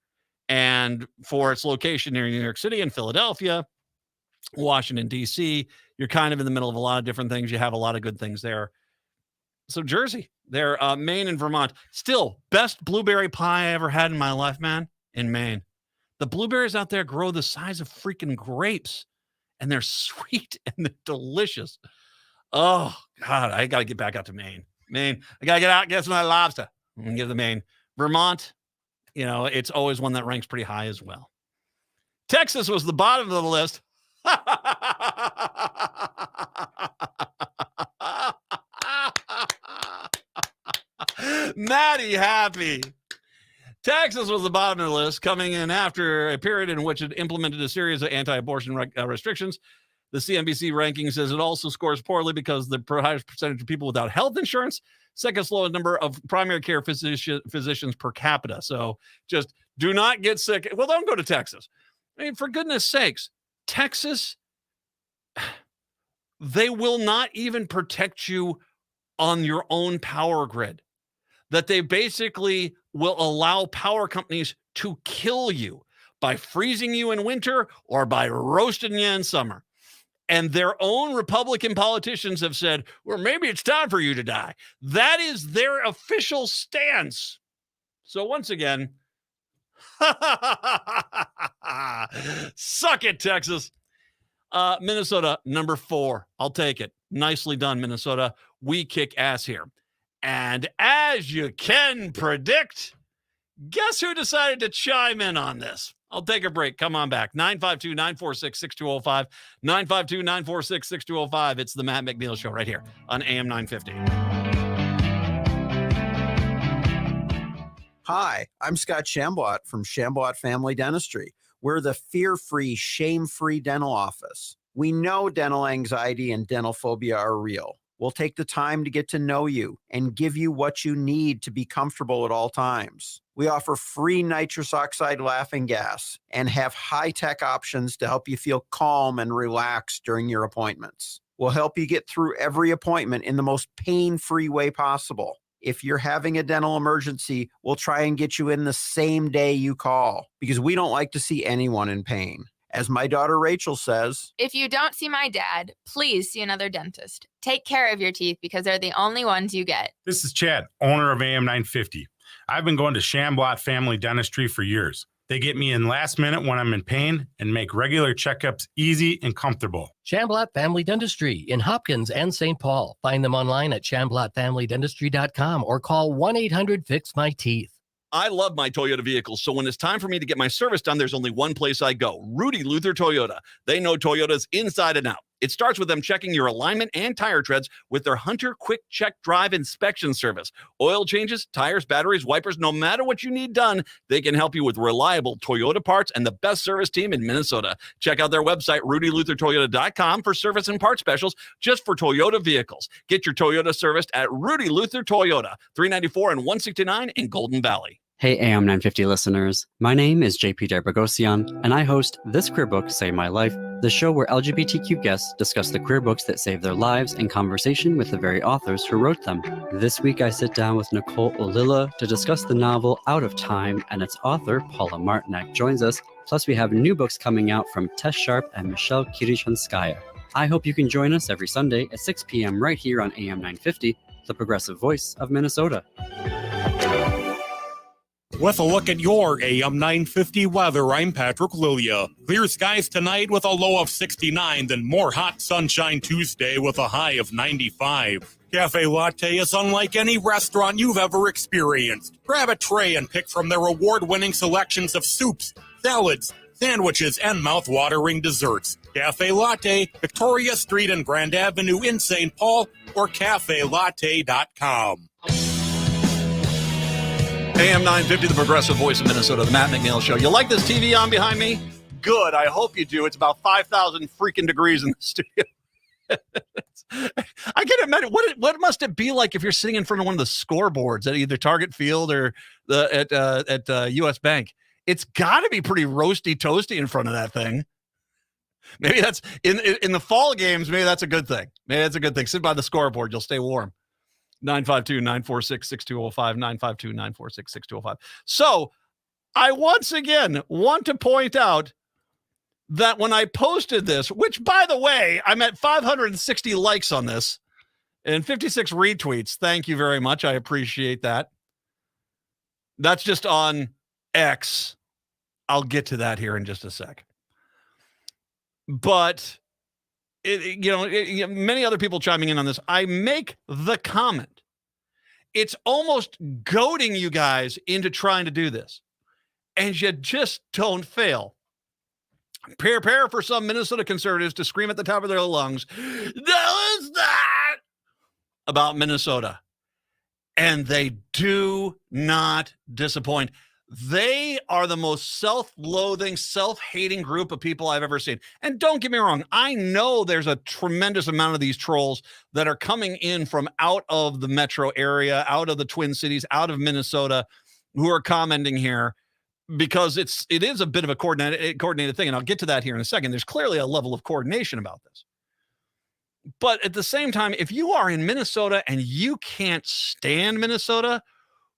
And for its location near New York City and Philadelphia, Washington, D.C., you're kind of in the middle of a lot of different things. You have a lot of good things there. So Jersey, they're Maine and Vermont. Still, best blueberry pie I ever had in my life, man, in Maine. The blueberries out there grow the size of freaking grapes, and they're sweet and they're delicious. Oh, God, I got to get back out to Maine. I got to get out and get some of that lobster and get to Maine. Vermont, it's always one that ranks pretty high as well. Texas was the bottom of the list. Maddie happy. Texas was the bottom of the list, coming in after a period in which it implemented a series of anti-abortion restrictions. The CNBC ranking says it also scores poorly because the highest percentage of people without health insurance, second slowest number of primary care physicians per capita. So just do not get sick. Well, don't go to Texas. I mean, for goodness sakes, Texas, they will not even protect you on your own power grid. That they basically will allow power companies to kill you by freezing you in winter or by roasting you in summer. And their own Republican politicians have said, well, maybe it's time for you to die. That is their official stance. So once again, suck it, Texas. Minnesota, number 4. I'll take it. Nicely done, Minnesota. We kick ass here. And as you can predict, guess who decided to chime in on this? I'll take a break. Come on back. 952-946-6205. 952-946-6205. It's the Matt McNeil Show right here on AM 950. Hi, I'm Scott Shambot from Shambot Family Dentistry. We're the fear-free, shame-free dental office. We know dental anxiety and dental phobia are real. We'll take the time to get to know you and give you what you need to be comfortable at all times. We offer free nitrous oxide laughing gas and have high-tech options to help you feel calm and relaxed during your appointments. We'll help you get through every appointment in the most pain-free way possible. If you're having a dental emergency, we'll try and get you in the same day you call because we don't like to see anyone in pain. As my daughter Rachel says, if you don't see my dad, please see another dentist. Take care of your teeth because they're the only ones you get. This is Chad, owner of AM 950. I've been going to Shambot Family Dentistry for years. They get me in last minute when I'm in pain and make regular checkups easy and comfortable. Shambot Family Dentistry in Hopkins and St. Paul. Find them online at shamblotfamilydentistry.com or call 1-800-FIX-MY-TEETH. I love my Toyota vehicles, so when it's time for me to get my service done, there's only one place I go, Rudy Luther Toyota. They know Toyotas inside and out. It starts with them checking your alignment and tire treads with their Hunter Quick Check Drive inspection service. Oil changes, tires, batteries, wipers, no matter what you need done, they can help you with reliable Toyota parts and the best service team in Minnesota. Check out their website, RudyLutherToyota.com, for service and part specials just for Toyota vehicles. Get your Toyota serviced at Rudy Luther Toyota, 394 and 169 in Golden Valley. Hey AM 950 listeners, my name is JP Darbagosian, and I host This Queer Book Saved My Life, the show where LGBTQ guests discuss the queer books that saved their lives in conversation with the very authors who wrote them. This week I sit down with Nicole Olilla to discuss the novel Out of Time, and its author, Paula Martinek, joins us. Plus we have new books coming out from Tess Sharp and Michelle Kirichanskaya. I hope you can join us every Sunday at 6 p.m. right here on AM 950, the progressive voice of Minnesota. With a look at your AM 950 weather, I'm Patrick Lilia. Clear skies tonight with a low of 69, then more hot sunshine Tuesday with a high of 95. Cafe Latte is unlike any restaurant you've ever experienced. Grab a tray and pick from their award-winning selections of soups, salads, sandwiches, and mouth-watering desserts. Cafe Latte, Victoria Street and Grand Avenue in St. Paul, or cafelatte.com. AM 950, the progressive voice of Minnesota, the Matt McNeil Show. You like this TV on behind me? Good. I hope you do. It's about 5,000 freaking degrees in the studio. I can't imagine. What must it be like if you're sitting in front of one of the scoreboards at either Target Field or at U.S. Bank? It's got to be pretty roasty toasty in front of that thing. Maybe that's in the fall games. Maybe that's a good thing. Maybe that's a good thing. Sit by the scoreboard. You'll stay warm. 952-946-6205, 952-946-6205. So I once again want to point out that when I posted this, which, by the way, I'm at 560 likes on this and 56 retweets. Thank you very much. I appreciate that. That's just on X. I'll get to that here in just a sec. But many other people chiming in on this. I make the comment. It's almost goading you guys into trying to do this. And you just don't fail. Prepare for some Minnesota conservatives to scream at the top of their lungs, "No, it's not!" about Minnesota. And they do not disappoint. They are the most self-loathing, self-hating group of people I've ever seen. And don't get me wrong, I know there's a tremendous amount of these trolls that are coming in from out of the metro area, out of the Twin Cities, out of Minnesota, who are commenting here because it is a bit of a coordinated thing. And I'll get to that here in a second. There's clearly a level of coordination about this. But at the same time, if you are in Minnesota and you can't stand Minnesota,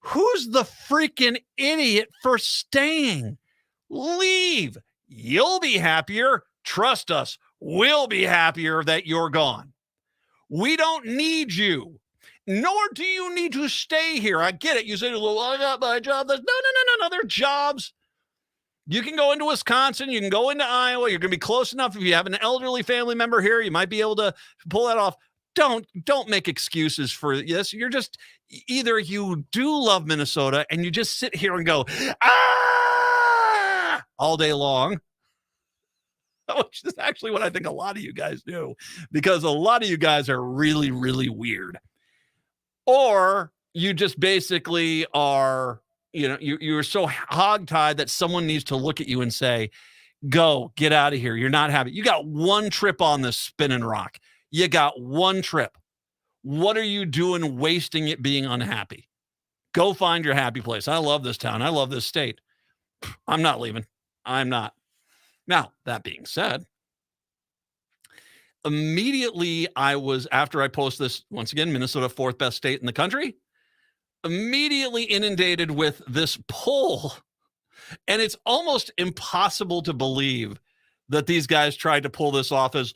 who's the freaking idiot for staying? Leave. You'll be happier. Trust us. We'll be happier that you're gone. We don't need you. Nor do you need to stay here. I get it. You say, well, I got my job. No. They're jobs. You can go into Wisconsin. You can go into Iowa. You're going to be close enough. If you have an elderly family member here, you might be able to pull that off. Don't make excuses for this. You're just, either you do love Minnesota and you just sit here and go, ah, all day long, which is actually what I think a lot of you guys do, because a lot of you guys are really, really weird. Or you just basically are, you're so hogtied that someone needs to look at you and say, go, get out of here. You're not happy. You got one trip on this spinning rock. You got one trip. What are you doing wasting it being unhappy? Go find your happy place. I love this town. I love this state. I'm not leaving. I'm not. Now, that being said, immediately after I post this, once again, Minnesota, fourth best state in the country, immediately inundated with this poll. And it's almost impossible to believe that these guys tried to pull this off as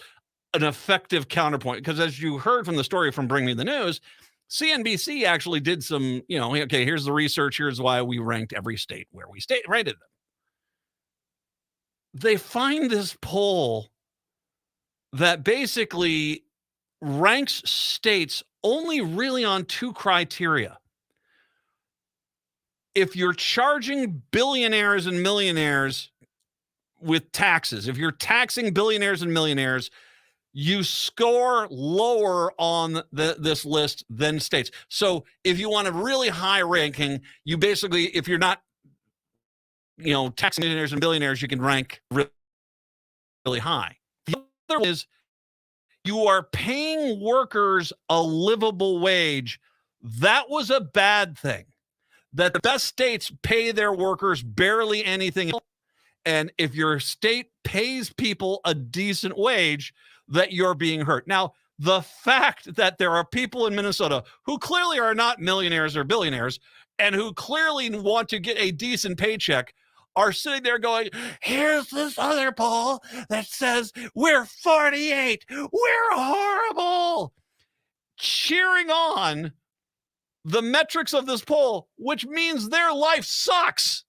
an effective counterpoint, because as you heard from the story from Bring Me the News, CNBC actually did some, okay, here's the research. Here's why we ranked every state where we rated them. They find this poll that basically ranks states only really on two criteria. If you're charging billionaires and millionaires with taxes, if you're taxing billionaires and millionaires, you score lower on this list than states. So if you want a really high ranking, you basically, if you're not, tax millionaires and billionaires, you can rank really high. The other one is you are paying workers a livable wage. That was a bad thing. That the best states pay their workers barely anything else. And if your state pays people a decent wage, that you're being hurt. Now, the fact that there are people in Minnesota who clearly are not millionaires or billionaires and who clearly want to get a decent paycheck are sitting there going, here's this other poll that says we're 48. We're horrible. Cheering on the metrics of this poll, which means their life sucks.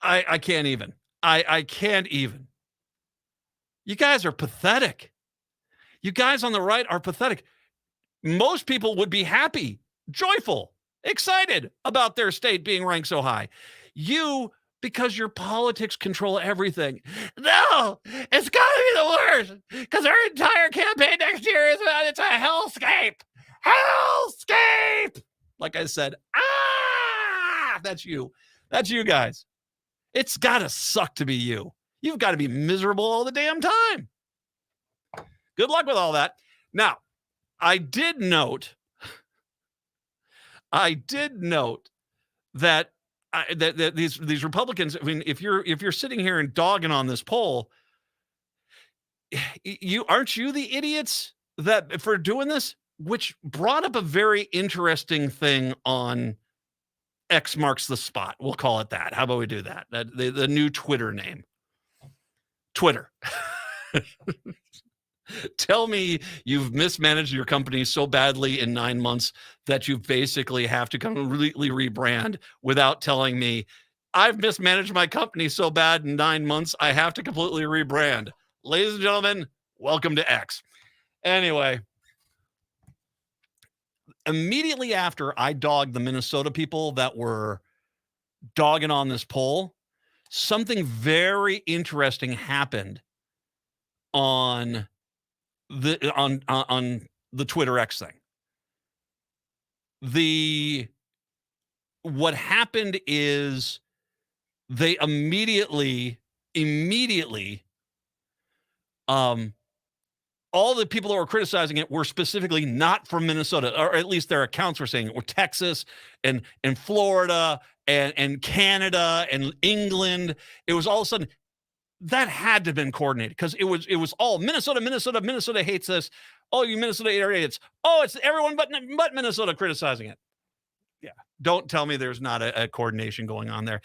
I can't even. I can't even. You guys are pathetic. You guys on the right are pathetic. Most people would be happy, joyful, excited about their state being ranked so high. You, because your politics control everything. No, it's got to be the worst because our entire campaign next year it's a hellscape. Hellscape. Like I said, that's you. That's you guys. It's got to suck to be you. You've got to be miserable all the damn time. Good luck with all that. Now, I did note that these Republicans, I mean, if you're sitting here and dogging on this poll, aren't you the idiots that for doing this? Which brought up a very interesting thing on X marks the spot. We'll call it that. How about we do that? The new Twitter name. Twitter. Tell me you've mismanaged your company so badly in 9 months that you basically have to completely rebrand without telling me I've mismanaged my company so bad in 9 months, I have to completely rebrand. Ladies and gentlemen, welcome to X. Anyway, immediately after I dogged the Minnesota people that were dogging on this poll, something very interesting happened on the Twitter X thing. What happened is they immediately all the people that were criticizing it were specifically not from Minnesota, or at least their accounts were saying it were Texas and Florida and Canada and England. It was all of a sudden that had to have been coordinated because it was all Minnesota hates this. Oh, you Minnesota idiots. Oh, it's everyone but Minnesota criticizing it. Yeah. Don't tell me there's not a coordination going on there.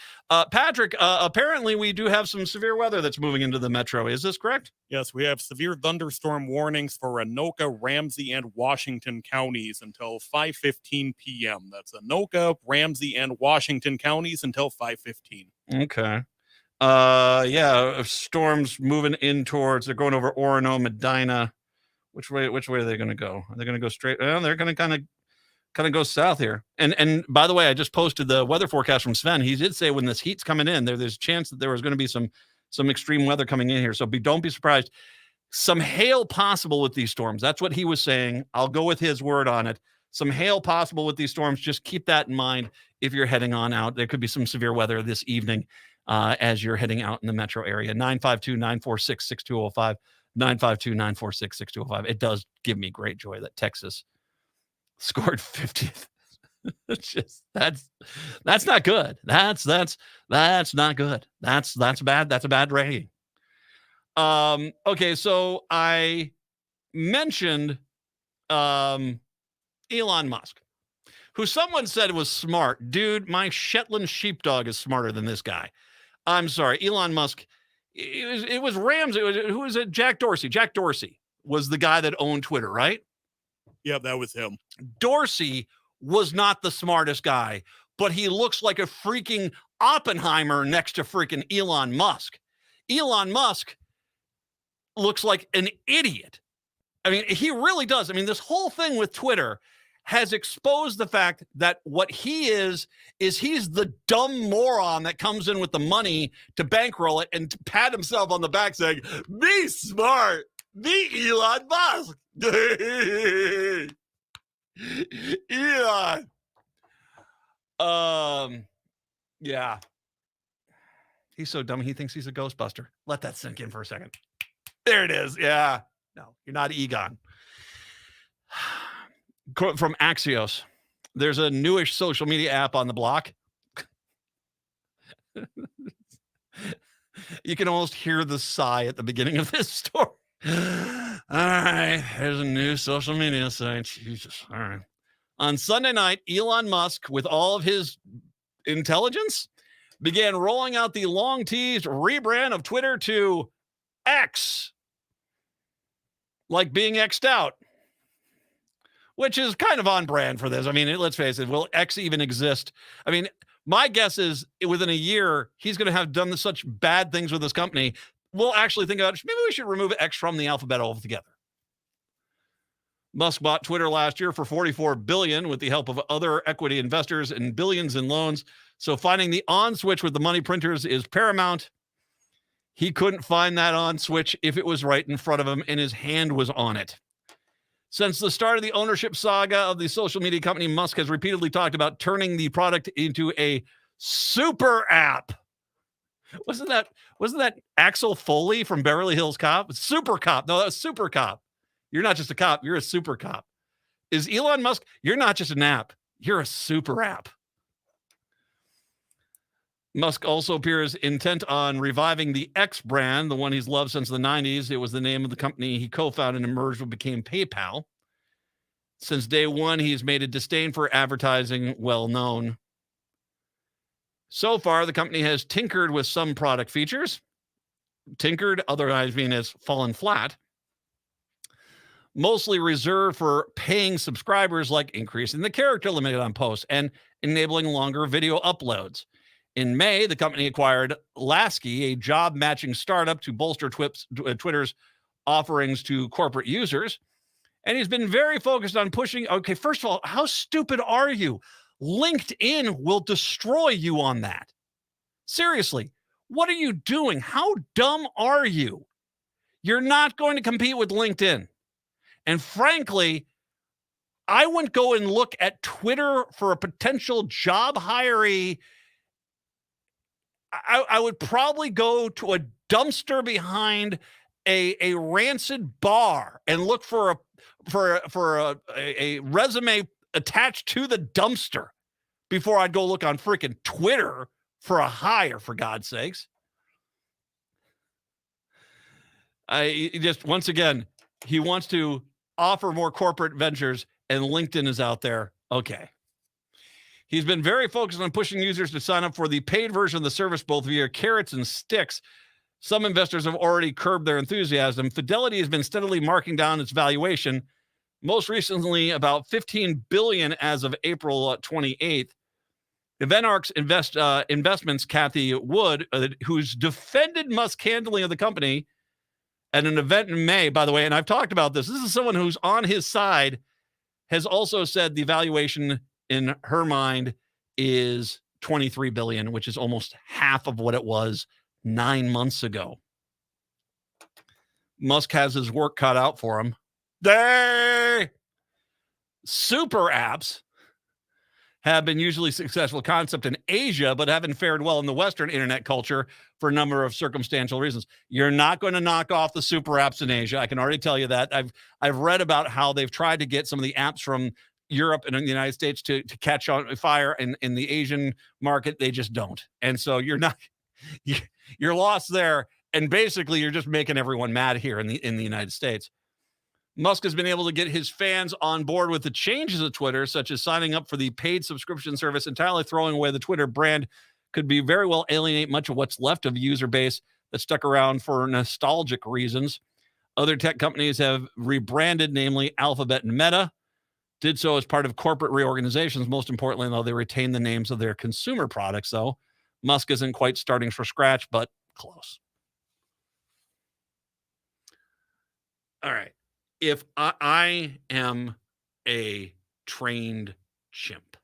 Patrick, apparently we do have some severe weather that's moving into the metro. Is this correct? Yes, we have severe thunderstorm warnings for Anoka, Ramsey, and Washington counties until 5:15 p.m. That's Anoka, Ramsey, and Washington counties until 5:15. Okay. Storms moving in towards, they're going over Orono, Medina. Which way are they going to go? Are they going to go straight? Well, they're going to kind of go south here. And by the way, I just posted the weather forecast from Sven. He did say when this heat's coming in, there's a chance that there was going to be some extreme weather coming in here. So don't be surprised. Some hail possible with these storms. That's what he was saying. I'll go with his word on it. Some hail possible with these storms. Just keep that in mind if you're heading on out. There could be some severe weather this evening as you're heading out in the metro area. 952-946-6205. 952-946-6205. It does give me great joy that Texas scored 50th. It's just that's not good. That's not good. That's bad. That's a bad rating. Okay, so I mentioned Elon Musk, who someone said was smart. Dude, my Shetland sheepdog is smarter than this guy. I'm sorry, Elon Musk. It was Rams. Who was it? Jack Dorsey. Jack Dorsey was the guy that owned Twitter, right? Yeah, that was him. Dorsey was not the smartest guy, but he looks like a freaking Oppenheimer next to freaking Elon Musk. Elon Musk looks like an idiot. I mean, he really does. I mean, this whole thing with Twitter has exposed the fact that what he is he's the dumb moron that comes in with the money to bankroll it and to pat himself on the back saying, be smart. The Elon Musk. Elon. Yeah. He's so dumb, he thinks he's a Ghostbuster. Let that sink in for a second. There it is. Yeah. No, you're not Egon. From Axios. There's a newish social media app on the block. You can almost hear the sigh at the beginning of this story. All right, there's a new social media site. Jesus. All right. On Sunday night, Elon Musk, with all of his intelligence, began rolling out the long-teased rebrand of Twitter to X. Like being X'd out. Which is kind of on brand for this. I mean, let's face it, will X even exist? I mean, my guess is within a year, he's going to have done such bad things with this company. We'll actually think about, maybe we should remove X from the alphabet altogether. Musk bought Twitter last year for $44 billion with the help of other equity investors and billions in loans. So finding the on switch with the money printers is paramount. He couldn't find that on switch if it was right in front of him and his hand was on it. Since the start of the ownership saga of the social media company, Musk has repeatedly talked about turning the product into a super app. Wasn't that Axel Foley from Beverly Hills Cop? Super Cop. No, that was Super Cop. You're not just a cop. You're a super cop. Is Elon Musk? You're not just an app. You're a super app. Musk also appears intent on reviving the X brand, the one he's loved since the 90s. It was the name of the company he co-founded and merged with became PayPal. Since day one, he's made a disdain for advertising well known. So far, the company has tinkered with some product features. Tinkered, otherwise being as fallen flat. Mostly reserved for paying subscribers, like increasing the character limit on posts and enabling longer video uploads. In May, the company acquired Lasky, a job-matching startup, to bolster Twitter's offerings to corporate users. And he's been very focused on pushing. Okay, first of all, how stupid are you? LinkedIn will destroy you on that. Seriously, what are you doing? How dumb are you? You're not going to compete with LinkedIn. And frankly, I wouldn't go and look at Twitter for a potential job hiree. I would probably go to a dumpster behind a rancid bar and look for a resume attached to the dumpster before I'd go look on freaking Twitter for a hire, for God's sakes. Once again, he wants to offer more corporate ventures, and LinkedIn is out there. Okay. He's been very focused on pushing users to sign up for the paid version of the service, both via carrots and sticks. Some investors have already curbed their enthusiasm. Fidelity has been steadily marking down its valuation, most recently about $15 billion as of April 28th. EventArc's investments, Kathy Wood, who's defended Musk's handling of the company at an event in May, by the way, and I've talked about this. This is someone who's on his side, has also said the valuation in her mind is $23 billion, which is almost half of what it was 9 months ago. Musk has his work cut out for him. Super apps have been usually successful concept in Asia, but haven't fared well in the Western internet culture for a number of circumstantial reasons. You're not going to knock off the super apps in Asia. I can already tell you that. I've read about how they've tried to get some of the apps from Europe and in the United States to catch on fire in the Asian market. They just don't. And so you're lost there. And basically you're just making everyone mad here in the United States. Musk has been able to get his fans on board with the changes of Twitter, such as signing up for the paid subscription service. Entirely throwing away the Twitter brand could be very well alienate much of what's left of user base that stuck around for nostalgic reasons. Other tech companies have rebranded, namely Alphabet and Meta. Did so as part of corporate reorganizations. Most importantly, though, they retain the names of their consumer products, though. Musk isn't quite starting from scratch, but close. All right. If I am a trained chimp,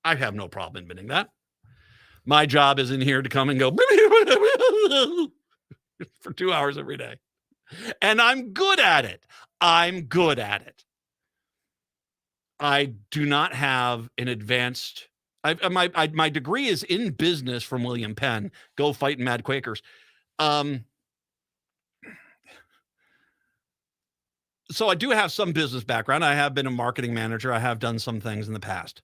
I have no problem admitting that. My job is in here to come and go for 2 hours every day. And I'm good at it. I'm good at it. I do not have an advanced. My degree is in business from William Penn. Go fighting mad Quakers. So I do have some business background. I have been a marketing manager. I have done some things in the past,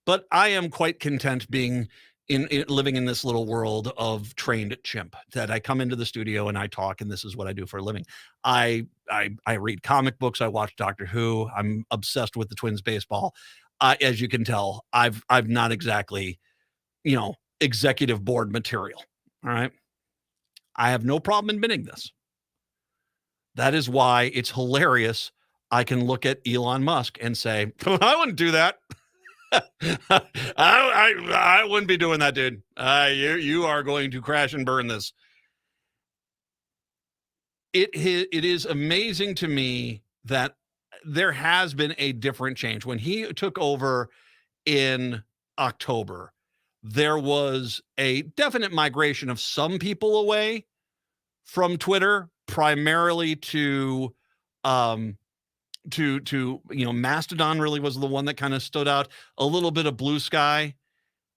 but I am quite content being living in this little world of trained chimp that I come into the studio and I talk, and this is what I do for a living. I read comic books. I watch Doctor Who. I'm obsessed with the Twins baseball. As you can tell, I've not exactly, executive board material. All right. I have no problem admitting this. That is why it's hilarious. I can look at Elon Musk and say, I wouldn't do that. I wouldn't be doing that, dude. You are going to crash and burn this. It is amazing to me that there has been a different change. When he took over in October, there was a definite migration of some people away from Twitter, primarily to Mastodon really was the one that kind of stood out. A little bit of Blue Sky,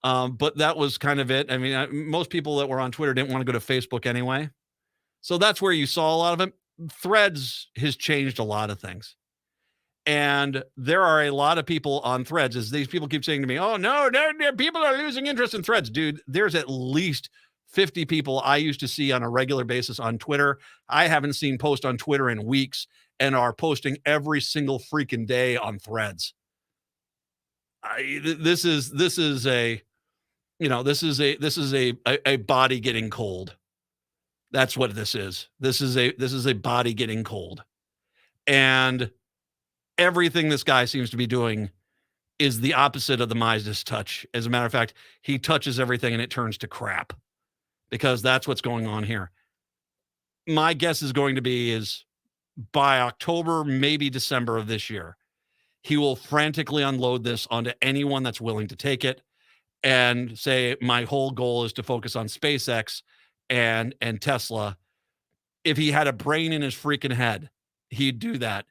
but that was kind of it. I mean, most people that were on Twitter didn't want to go to Facebook anyway. So that's where you saw a lot of it. Threads has changed a lot of things. And there are a lot of people on Threads, as these people keep saying to me, oh, no, people are losing interest in Threads. Dude, there's at least 50 people I used to see on a regular basis on Twitter. I haven't seen post on Twitter in weeks and are posting every single freaking day on Threads. This is a body getting cold. That's what this is. This is a body getting cold. And everything this guy seems to be doing is the opposite of the Midas touch. As a matter of fact, he touches everything and it turns to crap, because that's what's going on here. My guess is going to be is by October, maybe December of this year, he will frantically unload this onto anyone that's willing to take it and say, my whole goal is to focus on SpaceX and Tesla. If he had a brain in his freaking head, he'd do that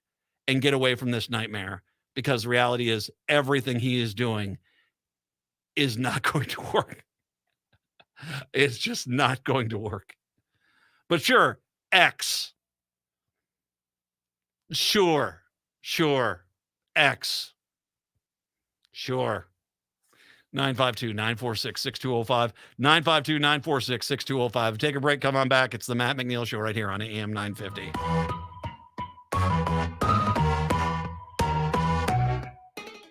and get away from this nightmare, because the reality is everything he is doing is not going to work. It's just not going to work. But sure, X. Sure. X. Sure. 952-946-6205. 952-946-6205. Take a break. Come on back. It's the Matt McNeil Show right here on AM 950.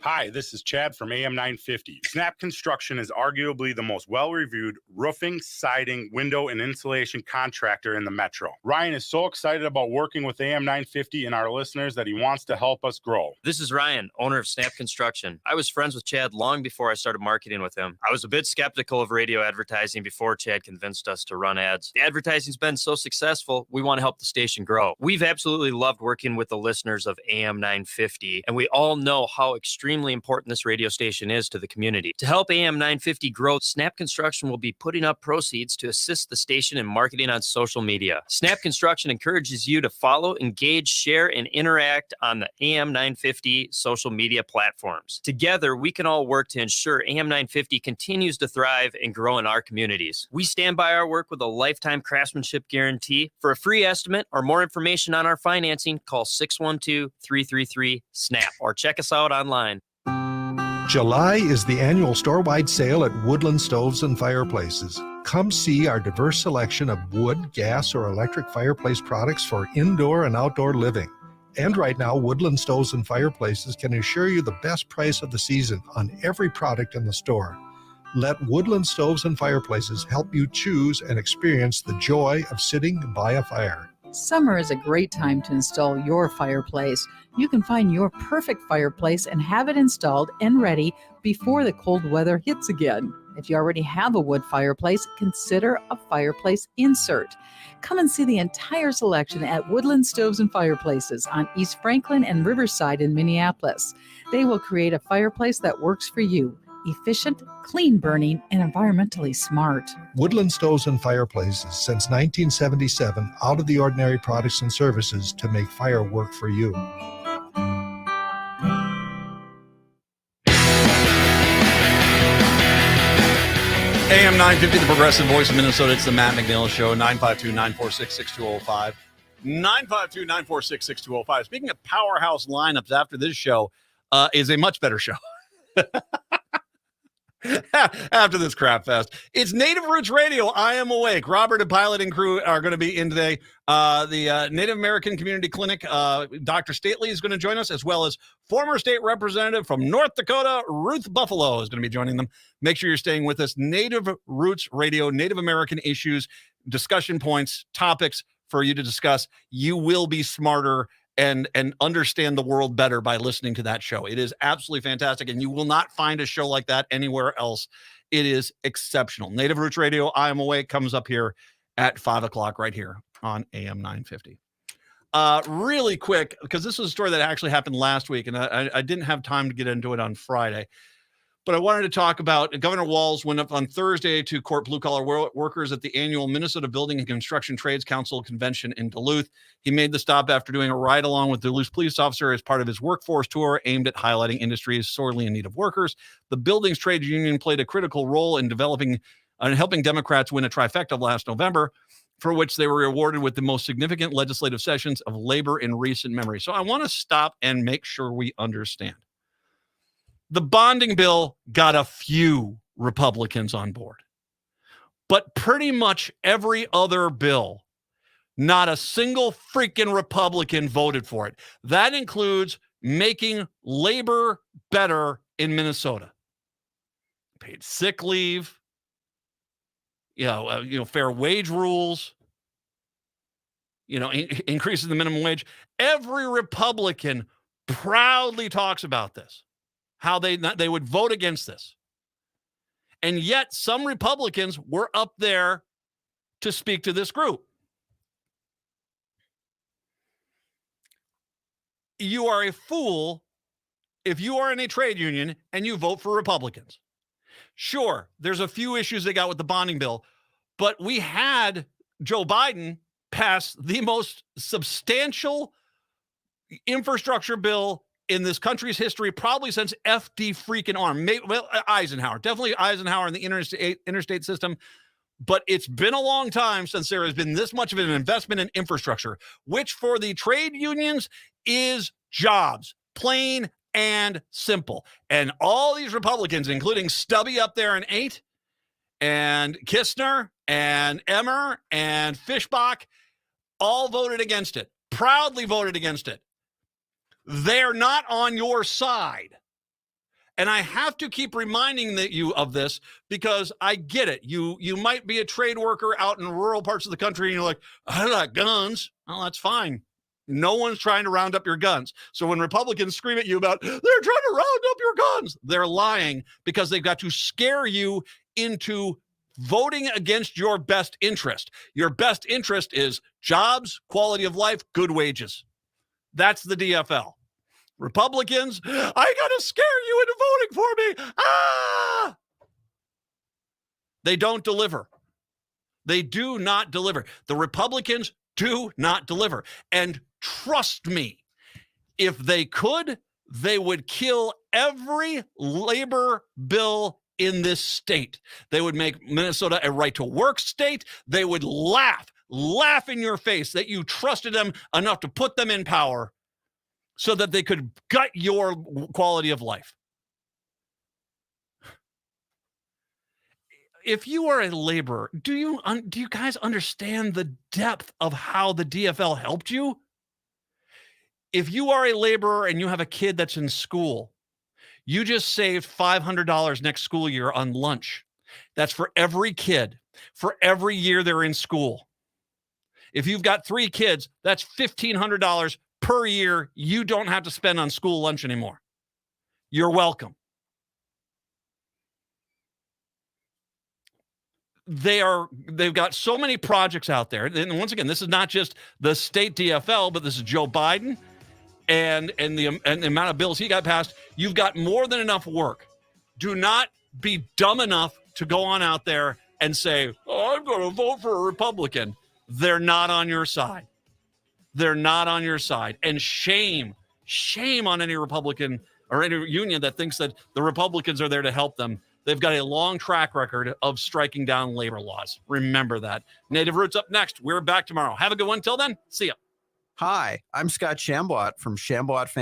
Hi, this is Chad from AM 950. Snap Construction is arguably the most well-reviewed roofing, siding, window, and insulation contractor in the metro. Ryan is so excited about working with AM 950 and our listeners that he wants to help us grow. This is Ryan, owner of Snap Construction. I was friends with Chad long before I started marketing with him. I was a bit skeptical of radio advertising before Chad convinced us to run ads. The advertising's been so successful, we want to help the station grow. We've absolutely loved working with the listeners of AM 950, and we all know how extremely important this radio station is to the community. To help AM 950 grow, Snap Construction will be putting up proceeds to assist the station in marketing on social media. Snap Construction encourages you to follow, engage, share, and interact on the AM 950 social media platforms. Together, we can all work to ensure AM 950 continues to thrive and grow in our communities. We stand by our work with a lifetime craftsmanship guarantee. For a free estimate or more information on our financing, call 612-333-SNAP or check us out online. July is the annual store-wide sale at Woodland Stoves and Fireplaces. Come see our diverse selection of wood, gas, or electric fireplace products for indoor and outdoor living. And right now, Woodland Stoves and Fireplaces can assure you the best price of the season on every product in the store. Let Woodland Stoves and Fireplaces help you choose and experience the joy of sitting by a fire. Summer is a great time to install your fireplace. You can find your perfect fireplace and have it installed and ready before the cold weather hits again. If you already have a wood fireplace, consider a fireplace insert. Come and see the entire selection at Woodland Stoves and Fireplaces on East Franklin and Riverside in Minneapolis. They will create a fireplace that works for you. efficient, clean burning, and environmentally smart. Woodland Stoves and Fireplaces, since 1977, out of the ordinary products and services to make fire work for you. AM 950, the progressive voice of Minnesota. It's the Matt McNeil Show, 952-946-6205. 952-946-6205. Speaking of powerhouse lineups after this show, is a much better show. After this crap fest. It's Native Roots Radio. I am awake. Robert and Pilot and crew are going to be in today. The Native American Community Clinic, Dr. Stately is going to join us, as well as former state representative from North Dakota, Ruth Buffalo, is going to be joining them. Make sure you're staying with us. Native Roots Radio, Native American issues, discussion points, topics for you to discuss. You will be smarter and understand the world better by listening to that show. It is absolutely fantastic, and you will not find a show like that anywhere else. It is exceptional. Native Roots Radio, I Am Awake, comes up here at 5 o'clock right here on AM 950. Really quick, because this was a story that actually happened last week, and I didn't have time to get into it on Friday. But I wanted to talk about Governor Walz went up on Thursday to court blue-collar workers at the annual Minnesota Building and Construction Trades Council convention in Duluth. He made the stop after doing a ride-along with Duluth police officer as part of his workforce tour aimed at highlighting industries sorely in need of workers. The building's trade union played a critical role in developing and helping Democrats win a trifecta last November, for which they were awarded with the most significant legislative sessions of labor in recent memory. So I want to stop and make sure we understand. The bonding bill got a few Republicans on board, but pretty much every other bill, not a single freaking Republican voted for it. That includes making labor better in Minnesota. Paid sick leave, fair wage rules, increasing the minimum wage. Every Republican proudly talks about this. How they would vote against this. And yet some Republicans were up there to speak to this group. You are a fool if you are in a trade union and you vote for Republicans. Sure, there's a few issues they got with the bonding bill, but we had Joe Biden pass the most substantial infrastructure bill in this country's history, probably since FD freaking arm. Eisenhower, definitely Eisenhower in the interstate system. But it's been a long time since there has been this much of an investment in infrastructure, which for the trade unions is jobs, plain and simple. And all these Republicans, including Stubby up there in 8, and Kistner, and Emmer, and Fischbach, all voted against it, proudly voted against it. They're not on your side. And I have to keep reminding you of this because I get it. You might be a trade worker out in rural parts of the country and you're like, I like guns. Well, that's fine. No one's trying to round up your guns. So when Republicans scream at you about, they're trying to round up your guns, they're lying because they've got to scare you into voting against your best interest. Your best interest is jobs, quality of life, good wages. That's the DFL. Republicans, I got to scare you into voting for me. Ah! They don't deliver. They do not deliver. The Republicans do not deliver. And trust me, if they could, they would kill every labor bill in this state. They would make Minnesota a right-to-work state. They would laugh in your face that you trusted them enough to put them in power so that they could gut your quality of life. If you are a laborer, do you guys understand the depth of how the DFL helped you? If you are a laborer and you have a kid that's in school, you just saved $500 next school year on lunch. That's for every kid, for every year they're in school. If you've got 3 kids, that's $1,500 per year you don't have to spend on school lunch anymore. You're welcome. They've got so many projects out there. And once again, this is not just the state DFL, but this is Joe Biden and the amount of bills he got passed. You've got more than enough work Do not be dumb enough to go on out there and say, oh, I'm going to vote for a Republican. They're not on your side. They're not on your side. And shame on any Republican or any union that thinks that the Republicans are there to help them. They've got a long track record of striking down labor laws. Remember that. Native Roots up next. We're back tomorrow. Have a good one. Till then, see ya. Hi, I'm Scott Shamblot from Shamblot Family.